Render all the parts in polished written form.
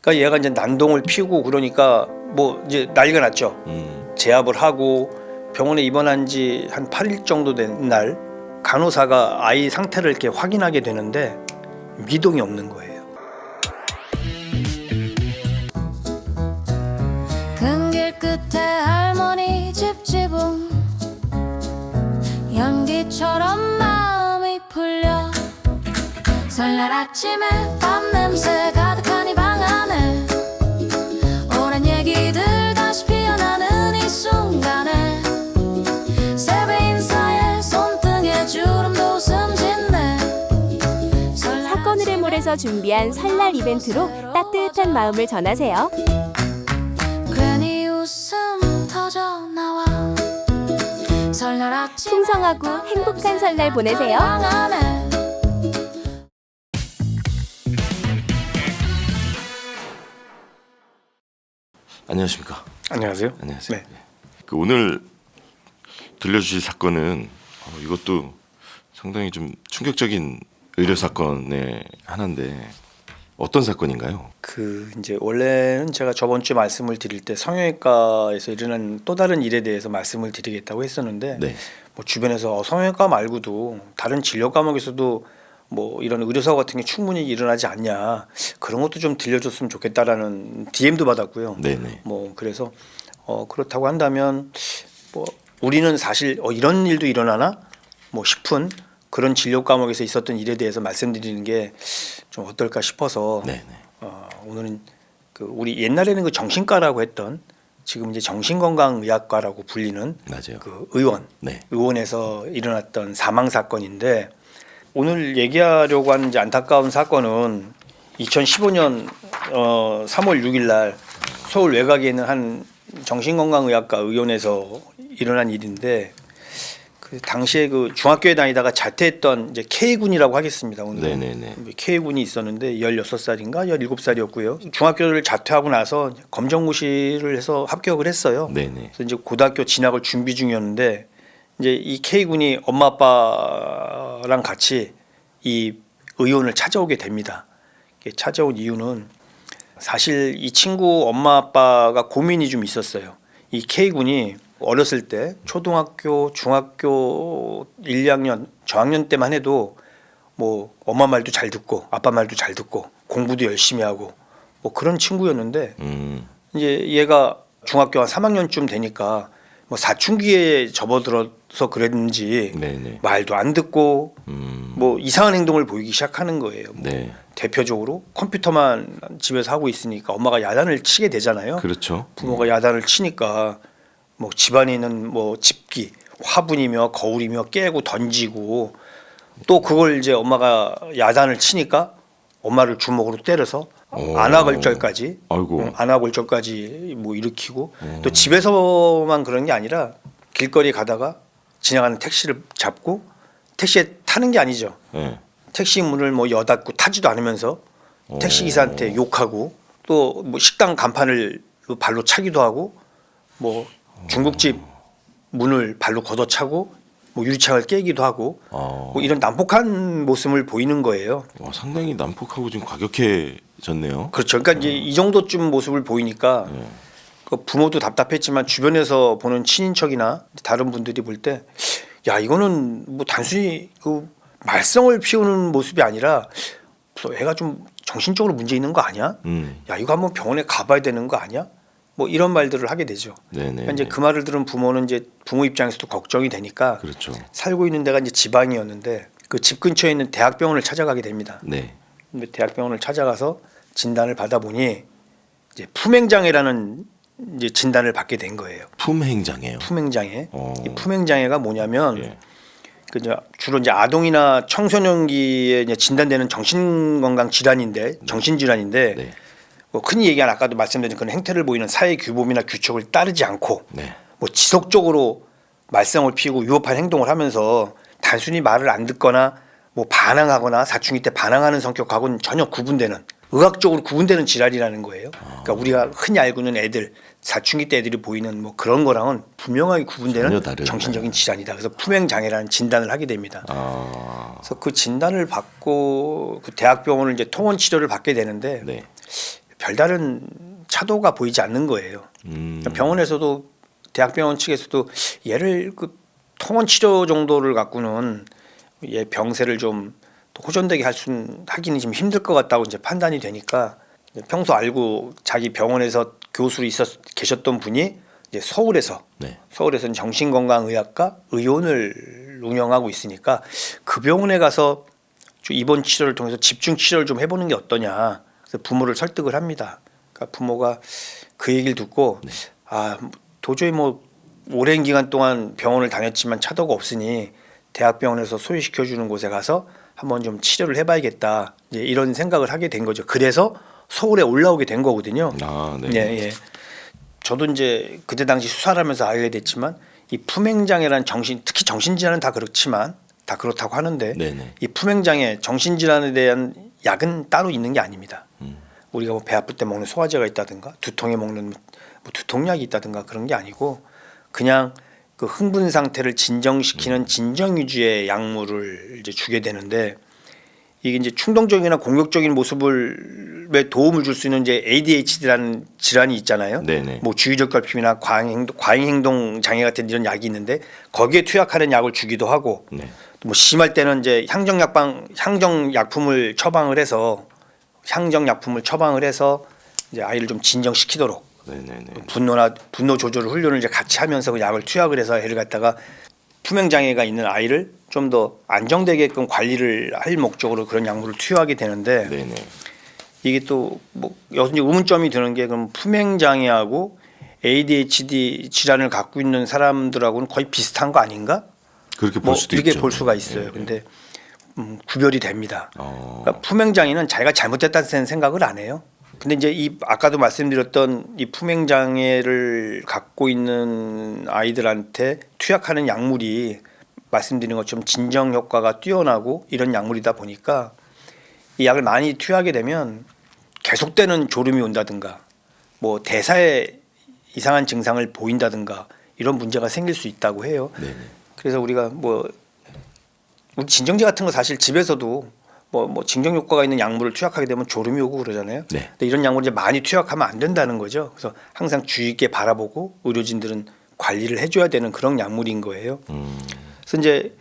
그러니까 얘가 이제 난동을 피우고 그러니까 뭐 이제 난리가 났죠. 제압을 하고 병원에 입원한 지 한 8일 정도 된 날 간호사가 아이 상태를 이렇게 확인하게 되는데 미동이 없는 거예요. 큰 길 끝에 할머니 집 지붕 연기처럼 마음이 풀려 설날 아침에 밤 냄새 가득한 이 방 안에 오랜 얘기들 다시 피어나는 이 순간에 세배 인사에 손등에 주름도 숨짓네. 사건을 해몰에서 준비한 설날 이벤트로 따뜻한 마음을 전하세요. 괜히 웃음 터져 나와 설날 아침 풍성하고 행복한 설날 보내세요. 방 안에 안녕하십니까. 안녕하세요. 안녕하세요. 네. 오늘 들려주실 사건은 이것도 상당히 좀 충격적인 의료 사건의 하나인데 어떤 사건인가요? 그 이제 원래는 제가 저번 주에 말씀을 드릴 때 성형외과에서 일어난 또 다른 일에 대해서 말씀을 드리겠다고 했었는데 네. 뭐 주변에서 성형외과 말고도 다른 진료 과목에서도 뭐 이런 의료사고 같은 게 충분히 일어나지 않냐 그런 것도 좀 들려줬으면 좋겠다라는 DM도 받았고요. 네네. 뭐 그래서 그렇다고 한다면 뭐 우리는 사실 이런 일도 일어나나 뭐 싶은 그런 진료 과목에서 있었던 일에 대해서 말씀드리는 게 좀 어떨까 싶어서 네네. 오늘은 그 우리 옛날에는 그 정신과라고 했던 지금 이제 정신건강의학과라고 불리는 맞아요. 그 네. 의원에서 일어났던 사망 사건인데 오늘 얘기하려고 하는 이제 안타까운 사건은 2015년 3월 6일 날 서울 외곽에 있는 한 정신건강의학과 의원에서 일어난 일인데 그 당시에 그 중학교에 다니다가 자퇴했던 이제 K군이라고 하겠습니다. 오늘 네네네. K군이 있었는데 16살인가 17살이었고요. 중학교를 자퇴하고 나서 검정고시를 해서 합격을 했어요. 네네. 그래서 이제 고등학교 진학을 준비 중이었는데 이제 이 K군이 엄마 아빠랑 같이 이 의원을 찾아오게 됩니다. 찾아온 이유는 사실 이 친구 엄마 아빠가 고민이 좀 있었어요. 이 K군이 어렸을 때 초등학교, 중학교 1, 2학년 저학년 때만 해도 뭐 엄마 말도 잘 듣고 아빠 말도 잘 듣고 공부도 열심히 하고 뭐 그런 친구였는데 이제 얘가 중학교 한 3학년쯤 되니까 뭐 사춘기에 접어들어서 그랬는지 네네. 말도 안 듣고 뭐 이상한 행동을 보이기 시작하는 거예요. 뭐 네. 대표적으로 컴퓨터만 집에서 하고 있으니까 엄마가 야단을 치게 되잖아요. 그렇죠. 부모가 야단을 치니까 뭐 집안에 있는 뭐 집기, 화분이며 거울이며 깨고 던지고 또 그걸 이제 엄마가 야단을 치니까 엄마를 주먹으로 때려서 안아골절까지 아이고. 안아골절까지 뭐 일으키고 또 집에서만 그런 게 아니라 길거리 가다가 지나가는 택시를 잡고 택시에 타는 게 아니죠. 네. 택시 문을 뭐 여닫고 타지도 않으면서 택시 기사한테 욕하고 또 뭐 식당 간판을 발로 차기도 하고 뭐 중국집 문을 발로 걷어차고 뭐 유리창을 깨기도 하고 뭐 이런 난폭한 모습을 보이는 거예요. 와, 상당히 난폭하고 좀 과격해졌네요. 그렇죠. 그러니까 이제 이 정도쯤 모습을 보이니까 그 부모도 답답했지만 주변에서 보는 친인척이나 다른 분들이 볼 때 야 이거는 뭐 단순히 그 말썽을 피우는 모습이 아니라 애가 좀 정신적으로 문제 있는 거 아니야? 야 이거 한번 병원에 가봐야 되는 거 아니야? 뭐 이런 말들을 하게 되죠. 네네. 이제 그 말을 들은 부모는 이제 부모 입장에서도 걱정이 되니까 그렇죠. 살고 있는 데가 이제 지방이었는데 그 집 근처에 있는 대학병원을 찾아가게 됩니다. 네. 근데 대학병원을 찾아가서 진단을 받아보니 이제 품행장애라는 이제 진단을 받게 된 거예요. 품행장애요. 품행장애. 이 품행장애가 뭐냐면 예. 그 이제 주로 이제 아동이나 청소년기에 이제 진단되는 정신건강 질환인데 정신질환인데 네. 뭐 흔히 얘기한 아까도 말씀드린 그런 행태를 보이는 사회 규범이나 규칙을 따르지 않고 네. 뭐 지속적으로 말썽을 피우고 위협한 행동을 하면서 단순히 말을 안 듣거나 뭐 반항하거나 사춘기 때 반항하는 성격하고는 전혀 구분되는 의학적으로 구분되는 질환이라는 거예요. 그러니까 우리가 흔히 알고 있는 애들 사춘기 때 애들이 보이는 뭐 그런 거랑은 분명하게 전혀 구분되는 다른, 정신적인 질환이다. 그래서 품행장애라는 진단을 하게 됩니다. 그래서 그 진단을 받고 그 대학병원을 이제 통원 치료를 받게 되는데 네. 별다른 차도가 보이지 않는 거예요. 병원에서도 대학병원 측에서도 얘를 그 통원 치료 정도를 갖고는 얘 병세를 좀 호전되게 하기는 좀 힘들 것 같다고 이제 판단이 되니까 평소 알고 자기 병원에서 교수로 계셨던 분이 이제 서울에서 네. 서울에서는 정신건강의학과 의원을 운영하고 있으니까 그 병원에 가서 입원 치료를 통해서 집중 치료를 좀 해보는 게 어떠냐. 그래서 부모를 설득을 합니다. 그러니까 부모가 그 얘기를 듣고 도저히 뭐 오랜 기간 동안 병원을 다녔지만 차도가 없으니 대학병원에서 소외시켜 주는 곳에 가서 한번 좀 치료를 해봐야겠다. 이제 이런 생각을 하게 된 거죠. 그래서 서울에 올라오게 된 거거든요. 네. 예. 저도 이제 그때 당시 수사를 하면서 알게 됐지만 이 품행장애라는 특히 정신질환은 다 그렇지만 다 그렇다고 하는데 네네. 이 품행장애 정신질환에 대한 약은 따로 있는 게 아닙니다. 우리가 뭐 배 아플 때 먹는 소화제가 있다든가 두통에 먹는 뭐 두통약이 있다든가 그런 게 아니고 그냥 그 흥분 상태를 진정시키는 진정 위주의 약물을 이제 주게 되는데 이게 이제 충동적이나 공격적인 모습에 도움을 줄 수 있는 이제 ADHD라는 질환이 있잖아요. 네네. 뭐 주의적 결핍이나 과잉행동 장애 같은 이런 약이 있는데 거기에 투약하는 약을 주기도 하고 네. 뭐 심할 때는 이제 향정약품을 처방을 해서 이제 아이를 좀 진정시키도록 네네네. 분노 조절 훈련을 이제 같이 하면서 그 약을 투약을 해서 애를 갖다가 품행 장애가 있는 아이를 좀 더 안정되게끔 관리를 할 목적으로 그런 약물을 투여하게 되는데 네네. 이게 또 뭐 여기서 이제 의문점이 드는 게 그럼 품행 장애하고 ADHD 질환을 갖고 있는 사람들하고는 거의 비슷한 거 아닌가? 그렇게 볼 뭐 수도 이렇게 있죠. 볼 수가 있어요. 네. 근데 구별이 됩니다. 어. 그러니까 품행 장애는 자기가 잘못됐다는 생각을 안 해요. 근데 이제 이 아까도 말씀드렸던 이 품행 장애를 갖고 있는 아이들한테 투약하는 약물이 말씀드린 것처럼 진정 효과가 뛰어나고 이런 약물이다 보니까 이 약을 많이 투여하게 되면 계속되는 졸음이 온다든가 뭐 대사에 이상한 증상을 보인다든가 이런 문제가 생길 수 있다고 해요. 네네. 그래서 우리가 우리 진정제 같은 거 사실 집에서도 뭐 진정 효과가 있는 약물을 투약하게 되면 졸음이 오고 그러잖아요. 네. 근데 이런 약물을 이제 많이 투약하면 안 된다는 거죠. 그래서 항상 주의 있게 바라보고 의료진들은 관리를 해줘야 되는 그런 약물인 거예요. 그래서 이제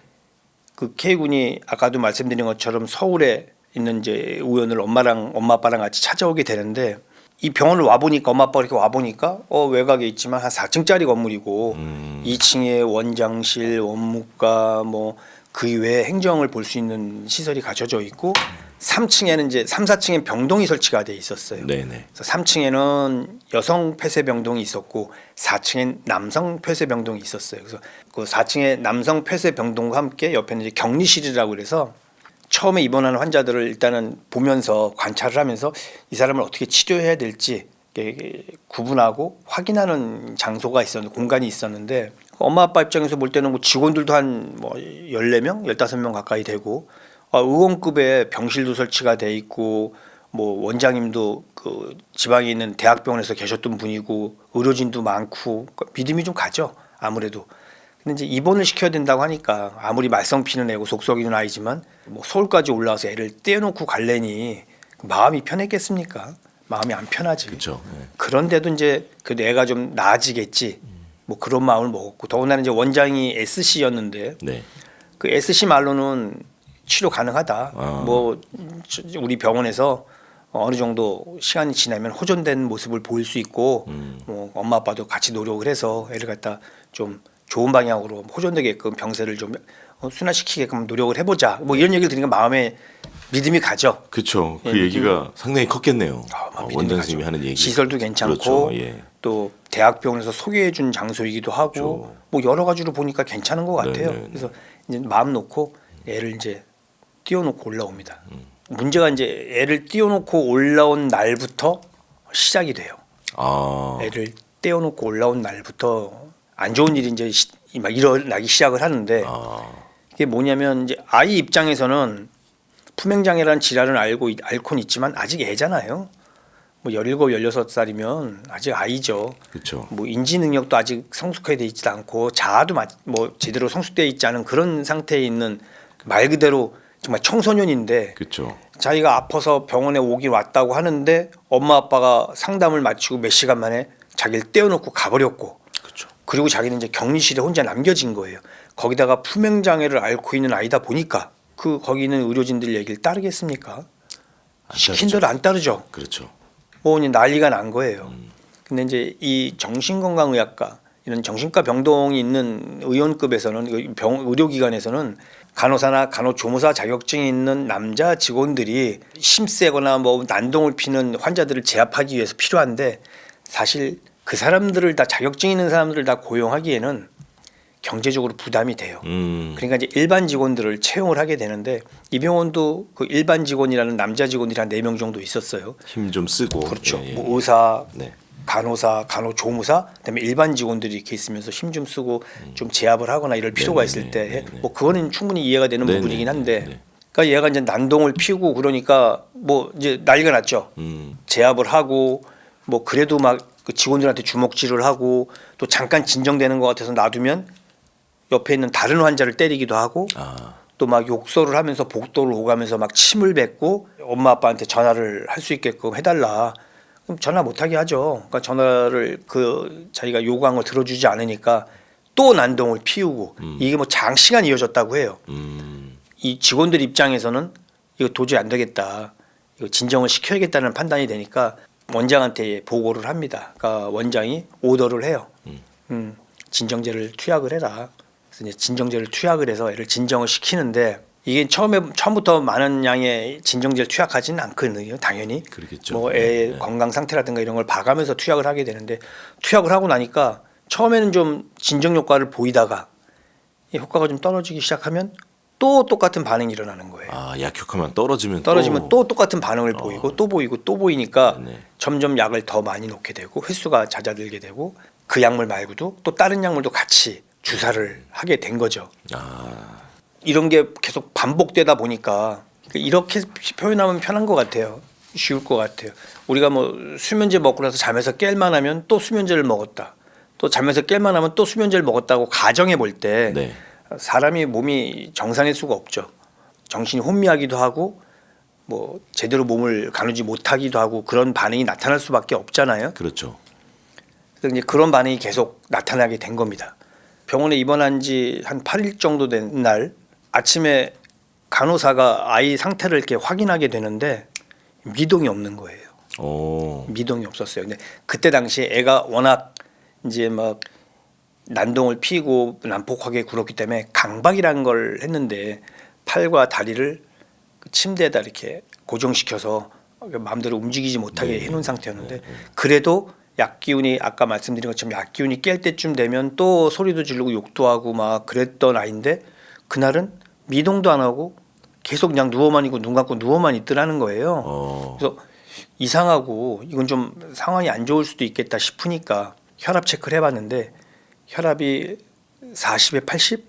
그 K군이 아까도 말씀드린 것처럼 서울에 있는 이제 우연을 엄마 아빠랑 같이 찾아오게 되는데 이 병원을 와 보니까 엄마 아빠가 이렇게 와 보니까 외곽에 있지만 한 4층짜리 건물이고 2층에 원장실, 원무과 뭐 그 외에 행정을 볼 수 있는 시설이 갖춰져 있고 3층에는 이제 3, 4층에 병동이 설치가 돼 있었어요. 네네. 그래서 3층에는 여성 폐쇄 병동이 있었고 4층엔 남성 폐쇄 병동이 있었어요. 그래서 그 4층에 남성 폐쇄 병동과 함께 옆에는 이제 격리실이라고 그래서 처음에 입원하는 환자들을 일단은 보면서 관찰을 하면서 이 사람을 어떻게 치료해야 될지 구분하고 확인하는 장소가 있었는데 공간이 있었는데 엄마 아빠 입장에서 볼 때는 뭐 직원들도 한 14명, 15명 가까이 되고 의원급의 병실도 설치가 돼 있고 뭐 원장님도 그 지방에 있는 대학병원에서 계셨던 분이고 의료진도 많고 믿음이 좀 가죠. 아무래도. 근데 이제 입원을 시켜야 된다고 하니까 아무리 말썽피는 애고 속썩이는 아이지만 뭐 서울까지 올라와서 애를 떼어놓고 갈래니 마음이 편했겠습니까? 마음이 안 편하지. 그렇죠. 네. 그런데도 이제 그래도 애가 좀 나아지겠지. 뭐 그런 마음을 먹었고 더군다나 이제 원장이 SC였는데 네. 그 SC 말로는 치료 가능하다. 뭐 우리 병원에서 어느 정도 시간이 지나면 호전된 모습을 보일 수 있고 뭐 엄마 아빠도 같이 노력을 해서 애를 갖다 좀 좋은 방향으로 호전되게끔 병세를 좀 순화시키게끔 노력을 해보자. 뭐 이런 얘기를 들으니까 마음에 믿음이 가죠. 그렇죠. 그 예, 얘기가 상당히 컸겠네요. 믿음이 원장 가죠. 선생님이 하는 얘기. 시설도 괜찮고 그렇죠. 예. 또 대학병원에서 소개해준 장소이기도 하고 그렇죠. 뭐 여러 가지로 보니까 괜찮은 것 같아요. 네네. 그래서 이제 마음 놓고 애를 이제 띄워놓고 올라옵니다. 문제가 이제 애를 띄워놓고 올라온 날부터 시작이 돼요. 애를 떼어놓고 올라온 날부터 안 좋은 일이 이제 막 일어나기 시작을 하는데 이게 뭐냐면 이제 아이 입장에서는 품행장애라는 질환을 앓고는 있지만 아직 애잖아요. 뭐 17, 16살이면 아직 아이죠. 그렇죠. 뭐 인지 능력도 아직 성숙해 돼 있지도 않고 자아도 뭐 제대로 성숙돼 있지 않은 그런 상태에 있는 말 그대로 정말 청소년인데 그렇죠. 자기가 아파서 병원에 오긴 왔다고 하는데 엄마 아빠가 상담을 마치고 몇 시간 만에 자기를 떼어놓고 가버렸고 그렇죠. 그리고 자기는 이제 격리실에 혼자 남겨진 거예요. 거기다가 품행 장애를 앓고 있는 아이다 보니까 그 거기 있는 의료진들 얘기를 따르겠습니까? 시킨 대로 안 따르죠. 그렇죠. 뭐 이제 난리가 난 거예요. 근데 이제 이 정신건강의학과 이런 정신과 병동이 있는 의원급에서는 의료기관에서는 간호사나 간호조무사 자격증이 있는 남자 직원들이 심세거나 뭐 난동을 피는 환자들을 제압하기 위해서 필요한데 사실 그 사람들을 다 자격증 있는 사람들을 다 고용하기에는 경제적으로 부담이 돼요. 그러니까 이제 일반 직원들을 채용을 하게 되는데 이 병원도 그 일반 직원이라는 남자 직원들이 한 4명 정도 있었어요. 힘 좀 쓰고. 그렇죠. 예, 예. 뭐 의사, 네. 간호사, 간호조무사, 그다음에 일반 직원들이 이렇게 있으면서 힘 좀 쓰고 좀 제압을 하거나 이럴 필요가 있을 때 뭐 그거는 충분히 이해가 되는 네네. 부분이긴 한데 네. 그러니까 얘가 이제 난동을 피우고 그러니까 뭐 이제 난리가 났죠. 제압을 하고 뭐 그래도 막 그 직원들한테 주먹질을 하고 또 잠깐 진정되는 것 같아서 놔두면 옆에 있는 다른 환자를 때리기도 하고 또 막 욕설을 하면서 복도를 오가면서 막 침을 뱉고 엄마 아빠한테 전화를 할 수 있게끔 해달라. 그럼 전화 못하게 하죠. 그러니까 전화를 그 자기가 요구한 걸 들어주지 않으니까 또 난동을 피우고 이게 뭐 장시간 이어졌다고 해요. 이 직원들 입장에서는 이거 도저히 안 되겠다. 이거 진정을 시켜야겠다는 판단이 되니까 원장한테 보고를 합니다. 그러니까 원장이 오더를 해요. 진정제를 투약을 해라. 그래서 이제 진정제를 투약을 해서 애를 진정을 시키는데 이게 처음부터 많은 양의 진정제를 투약하지는 않거든요. 당연히. 그러겠죠. 뭐 애 네. 건강 상태라든가 이런 걸 봐가면서 투약을 하게 되는데 투약을 하고 나니까 처음에는 좀 진정 효과를 보이다가 이 효과가 좀 떨어지기 시작하면 또 똑같은 반응이 일어나는 거예요. 약효과만 떨어지면 또 똑같은 반응을 보이고 또 보이고 또 보이니까 네. 점점 약을 더 많이 놓게 되고 횟수가 잦아들게 되고 그 약물 말고도 또 다른 약물도 같이 주사를 하게 된 거죠. 이런 게 계속 반복되다 보니까 이렇게 표현하면 편한 것 같아요. 쉬울 것 같아요. 우리가 뭐 수면제 먹고 나서 잠에서 깰만 하면 또 수면제를 먹었다. 또 잠에서 깰만 하면 또 수면제를 먹었다고 가정해 볼 때 네. 사람이 몸이 정상일 수가 없죠. 정신이 혼미하기도 하고 뭐 제대로 몸을 가누지 못하기도 하고 그런 반응이 나타날 수밖에 없잖아요. 그렇죠. 그래서 이제 그런 반응이 계속 나타나게 된 겁니다. 병원에 입원한 지 한 8일 정도 된 날 아침에 간호사가 아이 상태를 이렇게 확인하게 되는데 미동이 없는 거예요. 미동이 없었어요. 근데 그때 당시에 애가 워낙 이제 막 난동을 피고 난폭하게 굴었기 때문에 강박이라는 걸 했는데 팔과 다리를 그 침대에다 이렇게 고정시켜서 마음대로 움직이지 못하게 해놓은 상태였는데 그래도 약기운이 아까 말씀드린 것처럼 약기운이 깰 때쯤 되면 또 소리도 지르고 욕도 하고 막 그랬던 아이인데 그날은 미동도 안 하고 계속 그냥 누워만 있고 눈 감고 누워만 있더라는 거예요. 그래서 이상하고 이건 좀 상황이 안 좋을 수도 있겠다 싶으니까 혈압 체크를 해봤는데 혈압이 40에 80?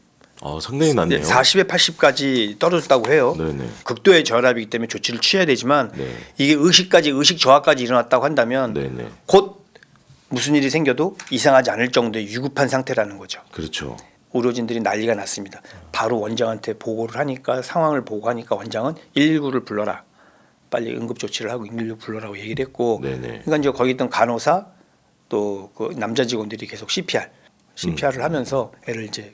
상당히 낮네요. 40에 80까지 떨어졌다고 해요. 네네. 극도의 저혈압이기 때문에 조치를 취해야 되지만 네. 이게 의식 저하까지 일어났다고 한다면 네네. 곧 무슨 일이 생겨도 이상하지 않을 정도의 위급한 상태라는 거죠. 그렇죠. 의료진들이 난리가 났습니다. 바로 원장한테 보고를 하니까 상황을 보고하니까 원장은 119를 불러라. 빨리 응급조치를 하고 119 불러라고 얘기를 했고 네네. 그러니까 이제 거기 있던 간호사 또 그 남자 직원들이 계속 CPR을 하면서 애를 이제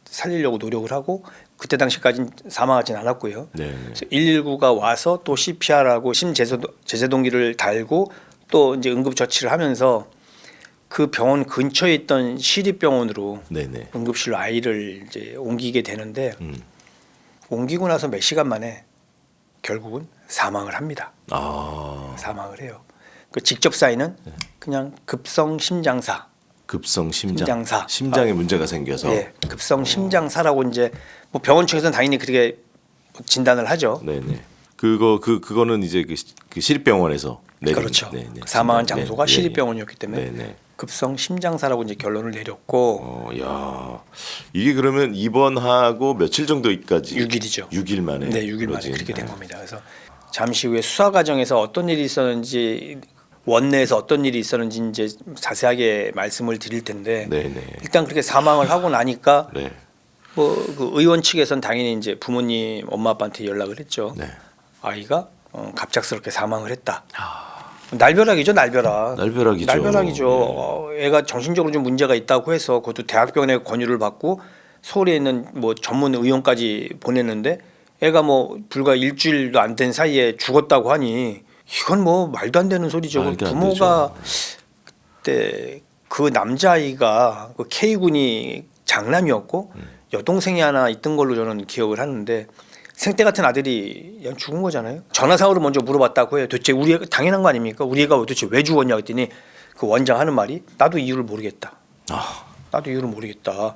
살리려고 노력을 하고 그때 당시까지는 사망하진 않았고요. 네. 그래서 119가 와서 또 CPR하고 심제동기를 달고 또 이제 응급처치를 하면서 그 병원 근처에 있던 시립병원으로 네네. 응급실로 아이를 이제 옮기게 되는데 옮기고 나서 몇 시간 만에 결국은 사망을 합니다. 사망을 해요. 그 직접 사인은 그냥 급성 심장사. 급성 심장사. 심장에 문제가 생겨서. 네, 급성 심장사라고 이제 뭐 병원 측에서는 당연히 그렇게 진단을 하죠. 네네. 그거는 이제 그 시립병원에서 내린, 그렇죠. 네네. 사망한 장소가 네, 시립병원이었기 때문에 네네. 급성 심장사라고 이제 결론을 내렸고 야 이게 그러면 입원하고 며칠 정도까지? 6일이죠. 6일 만에. 네, 6일 만에 그렇게 된 겁니다. 그래서 잠시 후에 수사 과정에서 어떤 일이 있었는지 원내에서 어떤 일이 있었는지 이제 자세하게 말씀을 드릴 텐데 네네. 일단 그렇게 사망을 하고 나니까 네. 뭐 그 의원 측에서는 당연히 이제 부모님 엄마 아빠한테 연락을 했죠. 네. 아이가 갑작스럽게 사망을 했다. 날벼락이죠, 날벼락. 날벼락이죠. 날벼락이죠. 애가 정신적으로 좀 문제가 있다고 해서 그것도 대학병원의 권유를 받고 서울에 있는 뭐 전문 의원까지 보냈는데 애가 뭐 불과 일주일도 안 된 사이에 죽었다고 하니 이건 뭐 말도 안 되는 소리죠. 말도 안 부모가 그때 그 남자아이가 그 K군이 장남이었고 여동생이 하나 있던 걸로 저는 기억을 하는데 생때 같은 아들이 그냥 죽은 거잖아요. 전화상으로 먼저 물어봤다고 해요. 도대체 우리 애가 당연한 거 아닙니까? 우리 애가 도대체 왜 죽었냐 했더니 그 원장 하는 말이 나도 이유를 모르겠다. 나도 이유를 모르겠다.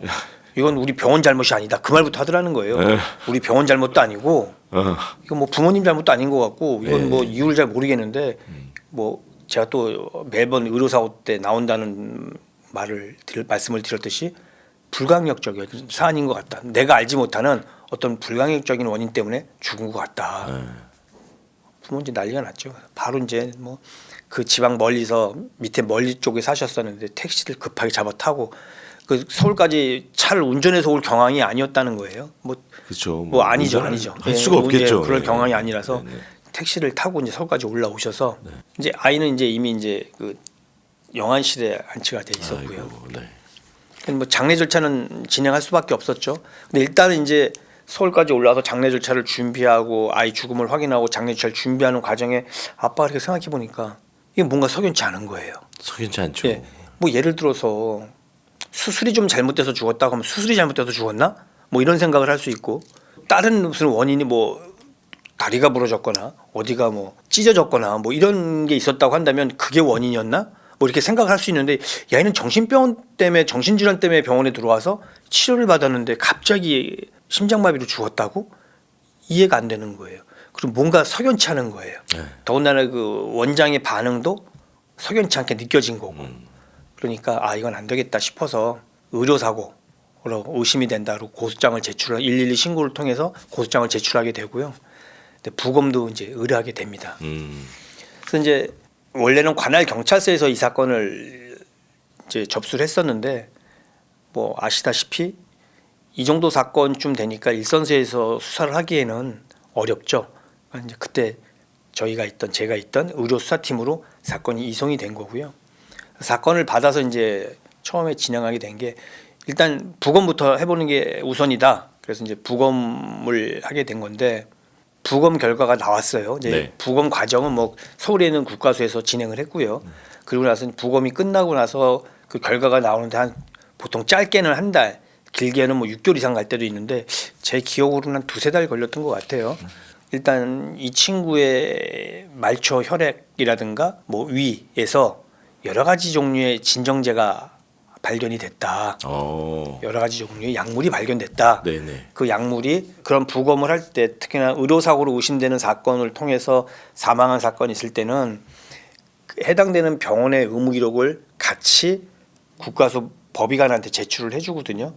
이건 우리 병원 잘못이 아니다. 그 말부터 하더라는 거예요. 우리 병원 잘못도 아니고 이건 뭐 부모님 잘못도 아닌 것 같고 이건 뭐 이유를 잘 모르겠는데 뭐 제가 또 매번 의료사고 때 나온다는 말씀을 드렸듯이 불강력적인 사안인 것 같다. 내가 알지 못하는 어떤 불강력적인 원인 때문에 죽은 것 같다. 부모 이제 난리가 났죠. 바로 이제 뭐 그 지방 멀리서 밑에 멀리 쪽에 사셨었는데 택시를 급하게 잡아 타고 그 서울까지 차를 운전해서 올 경황이 아니었다는 거예요. 그렇죠. 뭐 아니죠. 할 수가 없겠죠. 그럴 네. 경황이 아니라서 네. 택시를 타고 이제 서울까지 올라오셔서 이제 아이는 이제 이미 이제 그 영안실에 안치가 돼 있었고요. 아이고, 네. 뭐 장례 절차는 진행할 수밖에 없었죠. 근데 일단은 이제 서울까지 올라와서 장례 절차를 준비하고 아이 죽음을 확인하고 장례 절차를 준비하는 과정에 아빠가 이렇게 생각해 보니까 이게 뭔가 석연치 않은 거예요. 석연치 않죠. 예. 뭐 예를 들어서 수술이 좀 잘못돼서 죽었다고 하면 수술이 잘못돼서 죽었나? 뭐 이런 생각을 할 수 있고 다른 무슨 원인이 뭐 다리가 부러졌거나 어디가 뭐 찢어졌거나 뭐 이런 게 있었다고 한다면 그게 원인이었나? 뭐 이렇게 생각을 할 수 있는데 얘는 정신병 때문에 정신질환 때문에 병원에 들어와서 치료를 받았는데 갑자기 심장마비로 죽었다고? 이해가 안 되는 거예요. 그리고 뭔가 석연치 않은 거예요. 더군다나 그 원장의 반응도 석연치 않게 느껴진 거고. 그러니까 아 이건 안 되겠다 싶어서 의료사고로 의심이 된다로 고소장을 112 신고를 통해서 고소장을 제출하게 되고요. 근데 부검도 이제 의뢰하게 됩니다. 그래서 이제 원래는 관할 경찰서에서 이 사건을 이제 접수를 했었는데 뭐 아시다시피 이 정도 사건쯤 되니까 일선서에서 수사를 하기에는 어렵죠. 이제 그때 제가 있던 의료 수사팀으로 사건이 이송이 된 거고요. 사건을 받아서 이제 처음에 진행하게 된 게 일단 부검부터 해보는 게 우선이다. 그래서 이제 부검을 하게 된 건데 부검 결과가 나왔어요. 이제 네. 부검 과정은 뭐 서울에 있는 국가수에서 진행을 했고요. 그리고 나서 부검이 끝나고 나서 그 결과가 나오는데 한 보통 짧게는 한 달, 길게는 뭐 6개월 이상 갈 때도 있는데 제 기억으로는 한 2-3달 걸렸던 것 같아요. 일단 이 친구의 말초 혈액이라든가 뭐 위에서 여러 가지 종류의 진정제가 발견이 됐다. 여러 가지 종류의 약물이 발견됐다. 네네. 그 약물이 그런 부검을 할 때 특히나 의료사고로 의심되는 사건을 통해서 사망한 사건이 있을 때는 그 해당되는 병원의 의무 기록을 같이 국가수 법의관한테 제출을 해주거든요.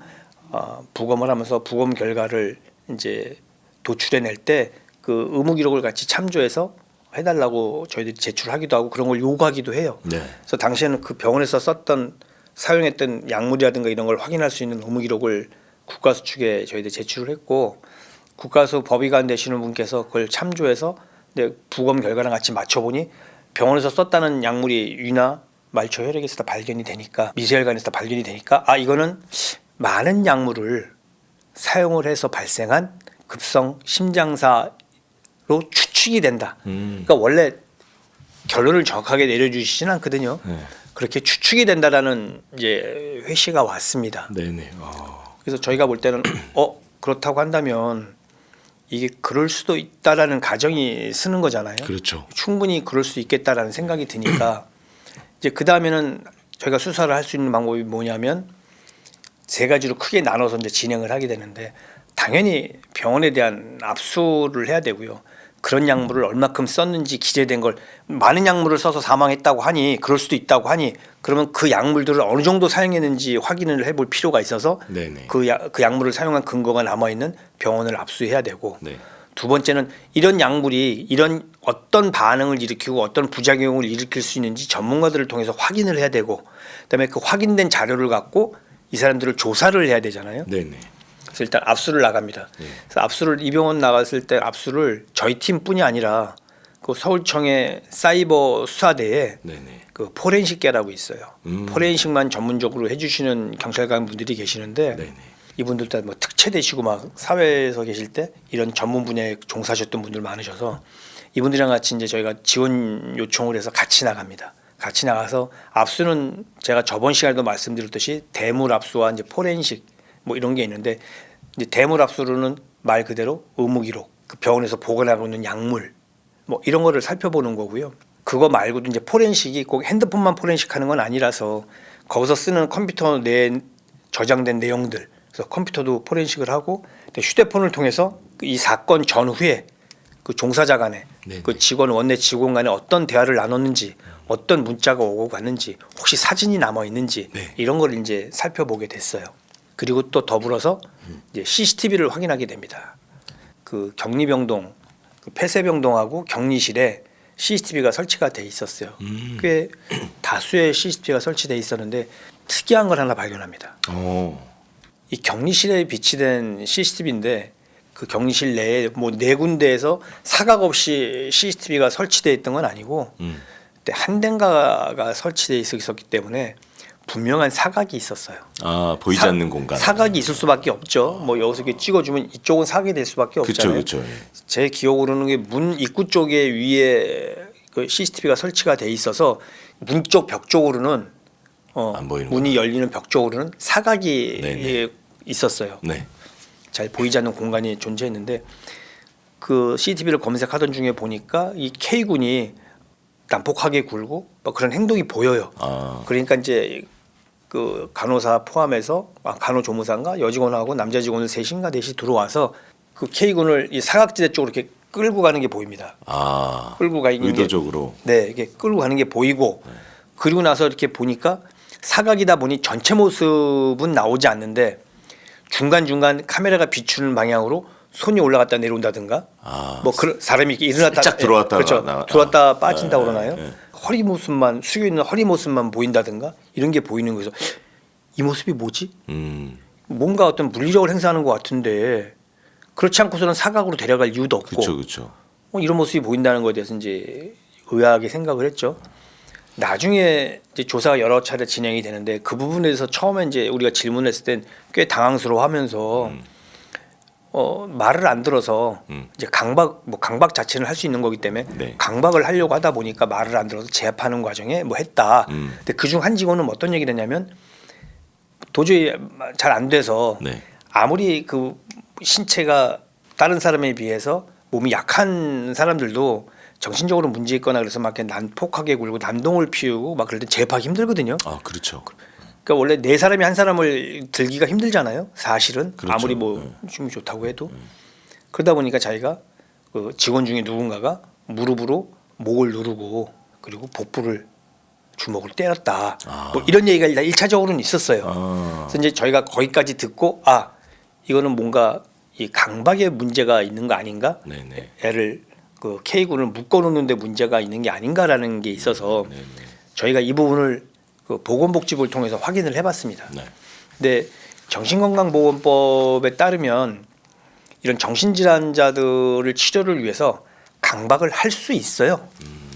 부검을 하면서 부검 결과를 이제 도출해낼 때 그 의무 기록을 같이 참조해서 해달라고 저희들이 제출하기도 하고 그런 걸 요구하기도 해요. 네. 그래서 당시에는 그 병원에서 사용했던 약물이라든가 이런 걸 확인할 수 있는 의무 기록을 국가수 측에 저희들이 제출을 했고 국가수 법의관 되시는 분께서 그걸 참조해서 부검 결과랑 같이 맞춰보니 병원에서 썼다는 약물이 위나 말초 혈액에서 다 발견이 되니까 미세혈관에서 다 발견이 되니까 아 이거는 많은 약물을 사용을 해서 발생한 급성 심장사로 추측이 된다. 그러니까 원래 결론을 정확하게 내려주시진 않거든요. 그렇게 추측이 된다라는 이제 회시가 왔습니다. 네네. 그래서 저희가 볼 때는 그렇다고 한다면 이게 그럴 수도 있다라는 가정이 쓰는 거잖아요. 그렇죠. 충분히 그럴 수 있겠다라는 생각이 드니까 이제 그 다음에는 저희가 수사를 할 수 있는 방법이 뭐냐면 3가지로 크게 나눠서 이제 진행을 하게 되는데 당연히 병원에 대한 압수를 해야 되고요. 그런 약물을 얼마큼 썼는지 기재된 걸 많은 약물을 써서 사망했다고 하니 그럴 수도 있다고 하니 그러면 그 약물들을 어느 정도 사용했는지 확인을 해볼 필요가 있어서 네네. 그 약물을 사용한 근거가 남아있는 병원을 압수해야 되고 네. 두 번째는 이런 약물이 이런 어떤 반응을 일으키고 어떤 부작용을 일으킬 수 있는지 전문가들을 통해서 확인을 해야 되고 그다음에 그 확인된 자료를 갖고 이 사람들을 조사를 해야 되잖아요. 네네. 그래서 일단 압수를 나갑니다. 그래서 압수를 이 병원 나갔을 때 압수를 저희 팀뿐이 아니라 그 서울청의 사이버 수사대에 네네. 그 포렌식계라고 있어요. 포렌식만 전문적으로 해주시는 경찰관 분들이 계시는데 네네. 이분들도 뭐 특채되시고 막 사회에서 계실 때 이런 전문 분야에 종사하셨던 분들 많으셔서 이분들이랑 같이 이제 저희가 지원 요청을 해서 같이 나갑니다. 같이 나가서 압수는 제가 저번 시간에도 말씀드렸듯이 대물 압수와 이제 포렌식 뭐 이런 게 있는데 이제 대물 압수로는 말 그대로 의무기록, 그 병원에서 보관하고 있는 약물 뭐 이런 거를 살펴보는 거고요. 그거 말고도 이제 포렌식이 꼭 핸드폰만 포렌식하는 건 아니라서 거기서 쓰는 컴퓨터 내에 저장된 내용들, 그래서 컴퓨터도 포렌식을 하고 휴대폰을 통해서 이 사건 전후에 그 종사자 간에 네네. 그 직원 원내 직원 간에 어떤 대화를 나눴는지, 어떤 문자가 오고 갔는지, 혹시 사진이 남아 있는지 네. 이런 걸 이제 살펴보게 됐어요. 그리고 또 더불어서 이제 CCTV를 확인하게 됩니다. 그 격리병동, 그 폐쇄병동하고 격리실에 CCTV가 설치가 돼 있었어요. 꽤 다수의 CCTV가 설치돼 있었는데 특이한 걸 하나 발견합니다. 이 격리실에 비치된 CCTV인데 그 격리실 내에 뭐 네 군데에서 사각 없이 CCTV가 설치돼 있던 건 아니고 근데 한 대인가가 설치돼 있었기 때문에 분명한 사각이 있었어요. 아, 보이지 않는 공간. 사각이 있을 수밖에 없죠. 뭐 여기서 이렇게 찍어주면 이쪽은 사각이 될 수밖에 없잖아요. 그렇죠. 제 기억으로는 게 문 입구 쪽에 위에 그 CCTV가 설치가 돼 있어서 문 쪽 벽 쪽으로는 안 보이는구나. 문이 열리는 벽 쪽으로는 사각이 네네. 있었어요. 네. 잘 보이지 않는 공간이 존재했는데 그 CCTV를 검색하던 중에 보니까 이 K군이 난폭하게 굴고 뭐 그런 행동이 보여요. 아, 그러니까 이제 그 간호사 포함해서 간호조무사인가 여직원하고 남자 직원을 셋인가 넷이 들어와서 그 K군을 이 사각지대 쪽으로 이렇게 끌고 가는 게 보입니다. 아, 끌고 가는 게 의도적으로. 네, 이게 끌고 가는 게 보이고 그리고 나서 이렇게 보니까 사각이다 보니 전체 모습은 나오지 않는데 중간중간 카메라가 비추는 방향으로 손이 올라갔다 내려온다든가 아, 뭐 그런 사람이 이렇게 일어났다 살짝 들어왔다가 그렇죠. 들어왔다 빠진다고 네, 그러나요? 네. 허리 모습만 숙여 있는 허리 모습만 보인다든가 이런 게 보이는 거에서 이 모습이 뭐지? 뭔가 어떤 물리력을 행사하는 것 같은데 그렇지 않고서는 사각으로 데려갈 이유도 없고 그렇죠. 이런 모습이 보인다는 것에 대해서 이제 의아하게 생각을 했죠. 나중에 이제 조사가 여러 차례 진행이 되는데 그 부분에 대해서 처음에 이제 우리가 질문했을 땐 꽤 당황스러워하면서 말을 안 들어서 이제 강박 자체는 할 수 있는 거기 때문에 네. 강박을 하려고 하다 보니까 말을 안 들어서 제압하는 과정에 뭐 했다. 근데 그중 한 직원은 어떤 얘기를 했냐면 도저히 잘 안 돼서 네. 아무리 그 신체가 다른 사람에 비해서 몸이 약한 사람들도 정신적으로 문제 있거나 그래서 막 이렇게 난폭하게 굴고 난동을 피우고 막 그럴 때 제압하기 힘들거든요. 아, 그렇죠. 그러니까 원래 네 사람이 한 사람을 들기가 힘들잖아요. 사실은 그렇죠. 아무리 뭐 춤이 좋다고 해도 그러다 보니까 자기가 그 직원 중에 누군가가 무릎으로 목을 누르고 그리고 복부를 주먹으로 때렸다. 뭐 이런 얘기가 일단 1차적으로는 있었어요. 그래서 이제 저희가 거기까지 듣고 이거는 뭔가 이 강박에 문제가 있는 거 아닌가? 네네. 애를 그 K군을 묶어놓는데 문제가 있는 게 아닌가라는 게 있어서 네네. 저희가 이 부분을 그 보건복지부를 통해서 확인을 해봤습니다. 네. 근데 정신건강보건법에 따르면 이런 정신질환자들을 치료를 위해서 강박을 할 수 있어요.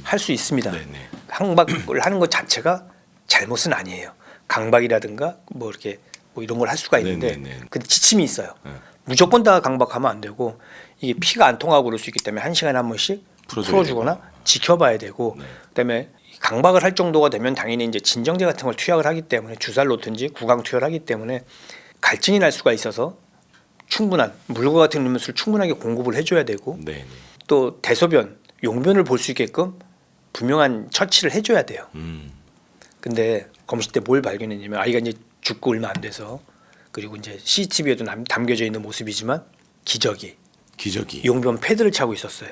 할 수 있습니다. 네네. 강박을 하는 것 자체가 잘못은 아니에요. 강박이라든가 뭐 이렇게 뭐 이런 걸 할 수가 있는데 네네네. 근데 지침이 있어요. 네. 무조건 다 강박하면 안 되고 이게 피가 안 통하고 그럴 수 있기 때문에 1시간에 한 번씩 풀어주거나 지켜봐야 되고 그다음에 강박을 할 정도가 되면 당연히 이제 진정제 같은 걸 투약을 하기 때문에 주사를 놓든지 구강 투여를 하기 때문에 갈증이 날 수가 있어서 충분한 물과 같은 음료수를 충분하게 공급을 해줘야 되고 네네. 또 대소변, 용변을 볼 수 있게끔 분명한 처치를 해줘야 돼요. 근데 검실 때 뭘 발견했냐면 아이가 이제 죽고 얼마 안 돼서 그리고 이제 CCTV에도 담겨져 있는 모습이지만 기저귀, 용변 패드를 차고 있었어요.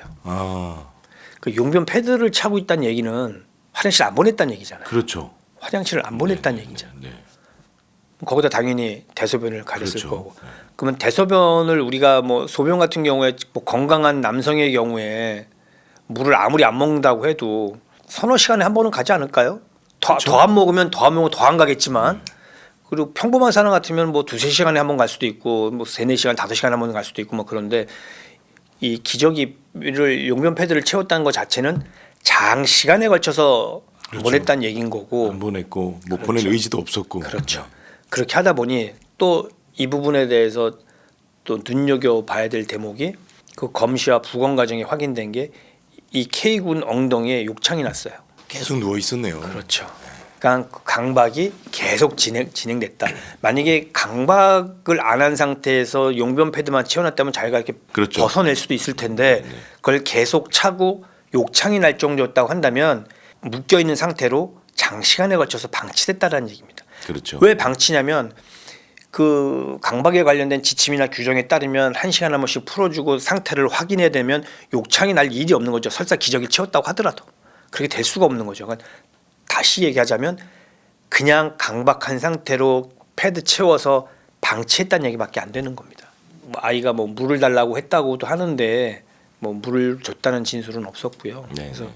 그 용변 패드를 차고 있다는 얘기는 화장실 안 보냈다는 얘기잖아요. 그렇죠. 화장실을 안 보냈다는 얘기잖아요. 네. 거기다 당연히 대소변을 가렸을 그렇죠. 거고. 그러면 대소변을 우리가 뭐 소변 같은 경우에 뭐 건강한 남성의 경우에 물을 아무리 안 먹는다고 해도 서너 시간에 한 번은 가지 않을까요? 더 안 먹으면 더 안 가겠지만 그리고 평범한 사람 같으면 뭐 2-3시간에 한 번 갈 수도 있고 뭐 3-4시간, 5시간에 한 번 갈 수도 있고 뭐 그런데 이 기저귀를 용변 패드를 채웠다는 것 자체는 장시간에 걸쳐서 그렇죠. 보냈다는 얘기인 거고. 안 보냈고 뭐 그렇죠. 보낼 의지도 없었고. 그렇죠. 그렇게 하다 보니 또 이 부분에 대해서 또 눈여겨 봐야 될 대목이 그 검시와 부검 과정이 확인된 게 이 K군 엉덩이에 욕창이 났어요. 계속 누워 있었네요. 그렇죠. 그러니까 그 강박이 계속 진행됐다. 만약에 강박을 안 한 상태에서 용변 패드만 채워놨다면 자기가 이렇게 그렇죠. 벗어낼 수도 있을 텐데 그걸 계속 차고 욕창이 날 정도였다고 한다면 묶여 있는 상태로 장시간에 걸쳐서 방치됐다라는 얘기입니다. 그렇죠. 왜 방치냐면 그 강박에 관련된 지침이나 규정에 따르면 1시간에 한 번씩 풀어주고 상태를 확인해야 되면 욕창이 날 일이 없는 거죠. 설사 기저귀 채웠다고 하더라도 그렇게 될 수가 없는 거죠. 그러니까 다시 얘기하자면 그냥 강박한 상태로 패드 채워서 방치했다는 얘기밖에 안 되는 겁니다. 뭐 아이가 뭐 물을 달라고 했다고도 하는데 뭐 물을 줬다는 진술은 없었고요. 네. 그래서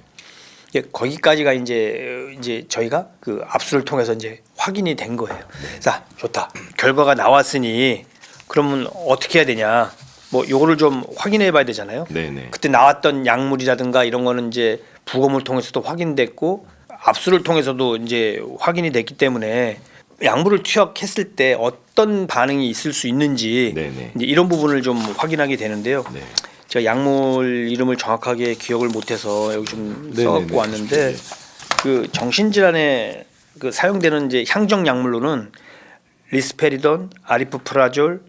거기까지가 이제 저희가 그 압수를 통해서 이제 확인이 된 거예요. 자, 좋다. 결과가 나왔으니 그러면 어떻게 해야 되냐? 뭐 요거를 좀 확인해 봐야 되잖아요. 네네. 그때 나왔던 약물이라든가 이런 거는 이제 부검을 통해서도 확인됐고 압수를 통해서도 이제 확인이 됐기 때문에 약물을 투약했을 때 어떤 반응이 있을 수 있는지 네네. 이제 이런 부분을 좀 확인하게 되는데요. 네. 제가 약물 이름을 정확하게 기억을 못해서 여기 좀 네네네. 써갖고 왔는데 그 정신질환에 그 사용되는 이제 향정 약물로는 리스페리돈, 아리프프라졸,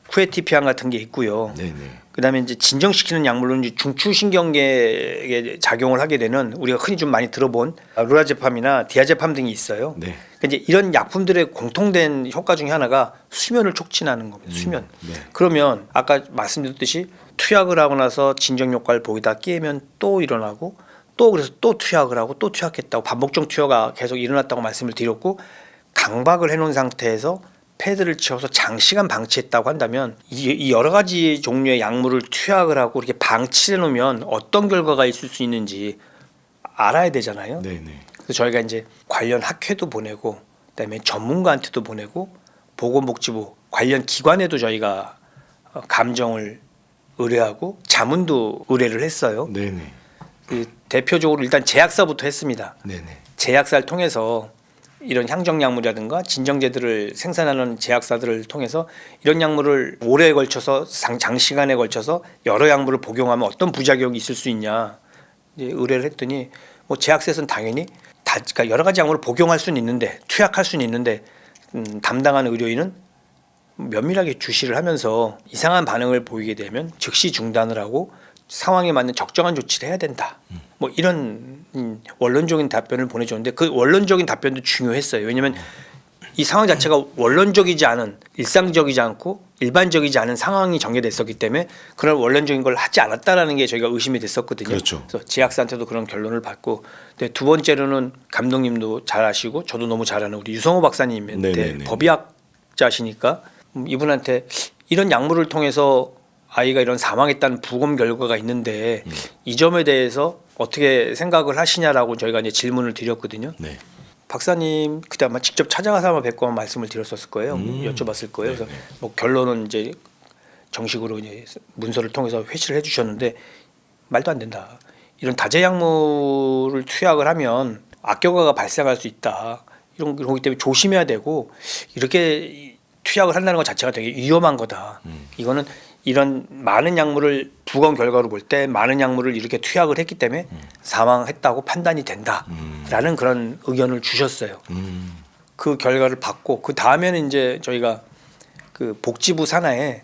쿠에티피안 같은 게 있고요. 네네. 그다음에 이제 진정시키는 약물로는 이제 중추신경계에 작용을 하게 되는 우리가 흔히 좀 많이 들어본 루라제팜이나 디아제팜 등이 있어요. 네. 그러니까 이제 이런 약품들의 공통된 효과 중에 하나가 수면을 촉진하는 겁니다. 수면. 네. 그러면 아까 말씀드렸듯이 투약을 하고 나서 진정 효과를 보이다 깨면 또 일어나고 또 그래서 또 투약을 하고 또 투약했다고 반복적 투여가 계속 일어났다고 말씀을 드렸고 강박을 해놓은 상태에서 패드를 채워서 장시간 방치했다고 한다면 이 여러 가지 종류의 약물을 투약을 하고 이렇게 방치해 놓으면 어떤 결과가 있을 수 있는지 알아야 되잖아요. 네네. 그래서 저희가 이제 관련 학회도 보내고 그다음에 전문가한테도 보내고 보건복지부 관련 기관에도 저희가 감정을 의뢰하고 자문도 의뢰를 했어요. 네네. 그 대표적으로 일단 제약사부터 했습니다. 네네. 제약사를 통해서 이런 향정약물이라든가 진정제들을 생산하는 제약사들을 통해서 이런 약물을 오래에 걸쳐서 장시간에 걸쳐서 여러 약물을 복용하면 어떤 부작용이 있을 수 있냐 이제 의뢰를 했더니 뭐 제약사에서는 당연히 그러니까 여러 가지 약물을 복용할 수는 있는데 투약할 수는 있는데 담당하는 의료인은 면밀하게 주시를 하면서 이상한 반응을 보이게 되면 즉시 중단을 하고 상황에 맞는 적정한 조치를 해야 된다. 뭐 이런 원론적인 답변을 보내줬는데 그 원론적인 답변도 중요했어요. 왜냐하면 이 상황 자체가 원론적이지 않은 일상적이지 않고 일반적이지 않은 상황이 전개됐었기 때문에 그런 원론적인 걸 하지 않았다라는 게 저희가 의심이 됐었거든요. 그렇죠. 그래서 제약사한테도 그런 결론을 받고 근데 두 번째로는 감독님도 잘 아시고 저도 너무 잘 아는 우리 유성호 박사님인데 네네네. 법의학자시니까 이분한테 이런 약물을 통해서 아이가 이런 사망했다는 부검 결과가 있는데 이 점에 대해서 어떻게 생각을 하시냐라고 저희가 이제 질문을 드렸거든요. 네. 박사님 그때 아마 직접 찾아가서 아마 뵙고 말씀을 드렸었을 거예요. 여쭤봤을 거예요. 그래서 뭐 결론은 이제 정식으로 이제 문서를 통해서 회시를 해주셨는데 말도 안 된다. 이런 다제 약물을 투약을 하면 악경과가 발생할 수 있다. 이런 거기 때문에 조심해야 되고 이렇게 투약을 한다는 것 자체가 되게 위험한 거다. 이거는 이런 많은 약물을 부검 결과로 볼 때 많은 약물을 이렇게 투약을 했기 때문에 사망했다고 판단이 된다라는 그런 의견을 주셨어요. 그 결과를 받고 그 다음에는 이제 저희가 그 복지부 산하에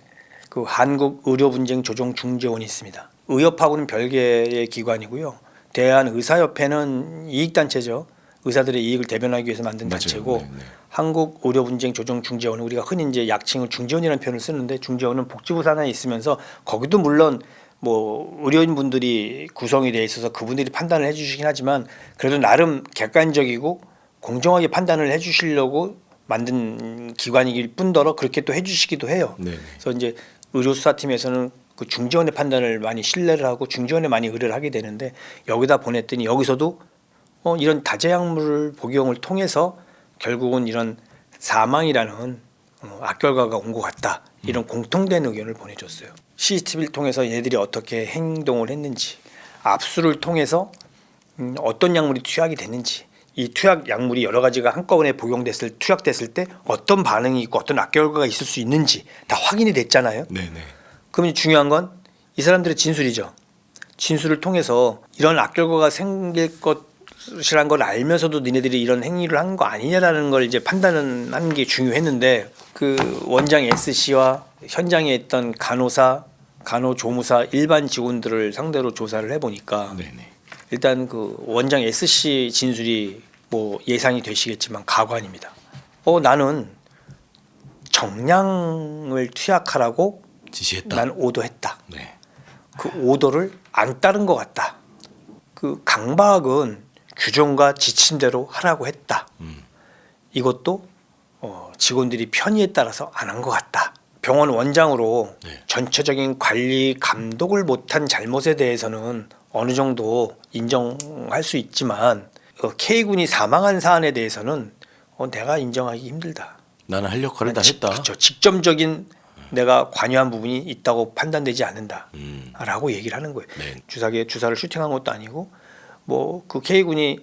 그 한국의료분쟁조정중재원이 있습니다. 의협하고는 별개의 기관이고요. 대한의사협회는 이익단체죠. 의사들의 이익을 대변하기 위해서 만든 맞아요. 단체고 네, 네. 한국의료분쟁조정중재원은 우리가 흔히 이제 약칭을 중재원이라는 표현을 쓰는데 중재원은 복지부 산하에 있으면서 거기도 물론 뭐 의료인분들이 구성이 돼 있어서 그분들이 판단을 해주시긴 하지만 그래도 나름 객관적이고 공정하게 판단을 해주시려고 만든 기관이길 뿐더러 그렇게 또 해주시기도 해요. 네. 그래서 이제 의료수사팀에서는 그 중재원의 판단을 많이 신뢰를 하고 중재원에 많이 의뢰를 하게 되는데 여기다 보냈더니 여기서도 이런 다제약물 복용을 통해서 결국은 이런 사망이라는 악결과가 온 것 같다. 이런 공통된 의견을 보내줬어요. CCTV를 통해서 얘들이 어떻게 행동을 했는지, 압수를 통해서 어떤 약물이 투약이 됐는지, 이 투약 약물이 여러 가지가 한꺼번에 투약됐을 때 어떤 반응이 있고 어떤 악결과가 있을 수 있는지 다 확인이 됐잖아요. 네네. 그럼 중요한 건 이 사람들의 진술이죠. 진술을 통해서 이런 악결과가 생길 것이란 걸 알면서도 니네들이 이런 행위를 한 거 아니냐라는 걸 이제 판단하는 게 중요했는데, 그 원장 S씨와 현장에 있던 간호사, 간호조무사, 일반 직원들을 상대로 조사를 해보니까 네네. 일단 그 원장 S씨 진술이 뭐 예상이 되시겠지만 가관입니다. 나는 정량을 투약하라고 지시했다. 난 오더했다. 네. 그 오더를 안 따른 것 같다. 그 강박은 규정과 지침대로 하라고 했다. 이것도 직원들이 편의에 따라서 안 한 것 같다. 병원 원장으로 네. 전체적인 관리 감독을 못한 잘못에 대해서는 어느 정도 인정할 수 있지만 K군이 사망한 사안에 대해서는 내가 인정하기 힘들다. 나는 할 역할을 다 했다. 그렇죠. 직접적인 내가 관여한 부분이 있다고 판단되지 않는다라고 얘기를 하는 거예요. 네. 주사를 슈팅한 것도 아니고 뭐 그 K군이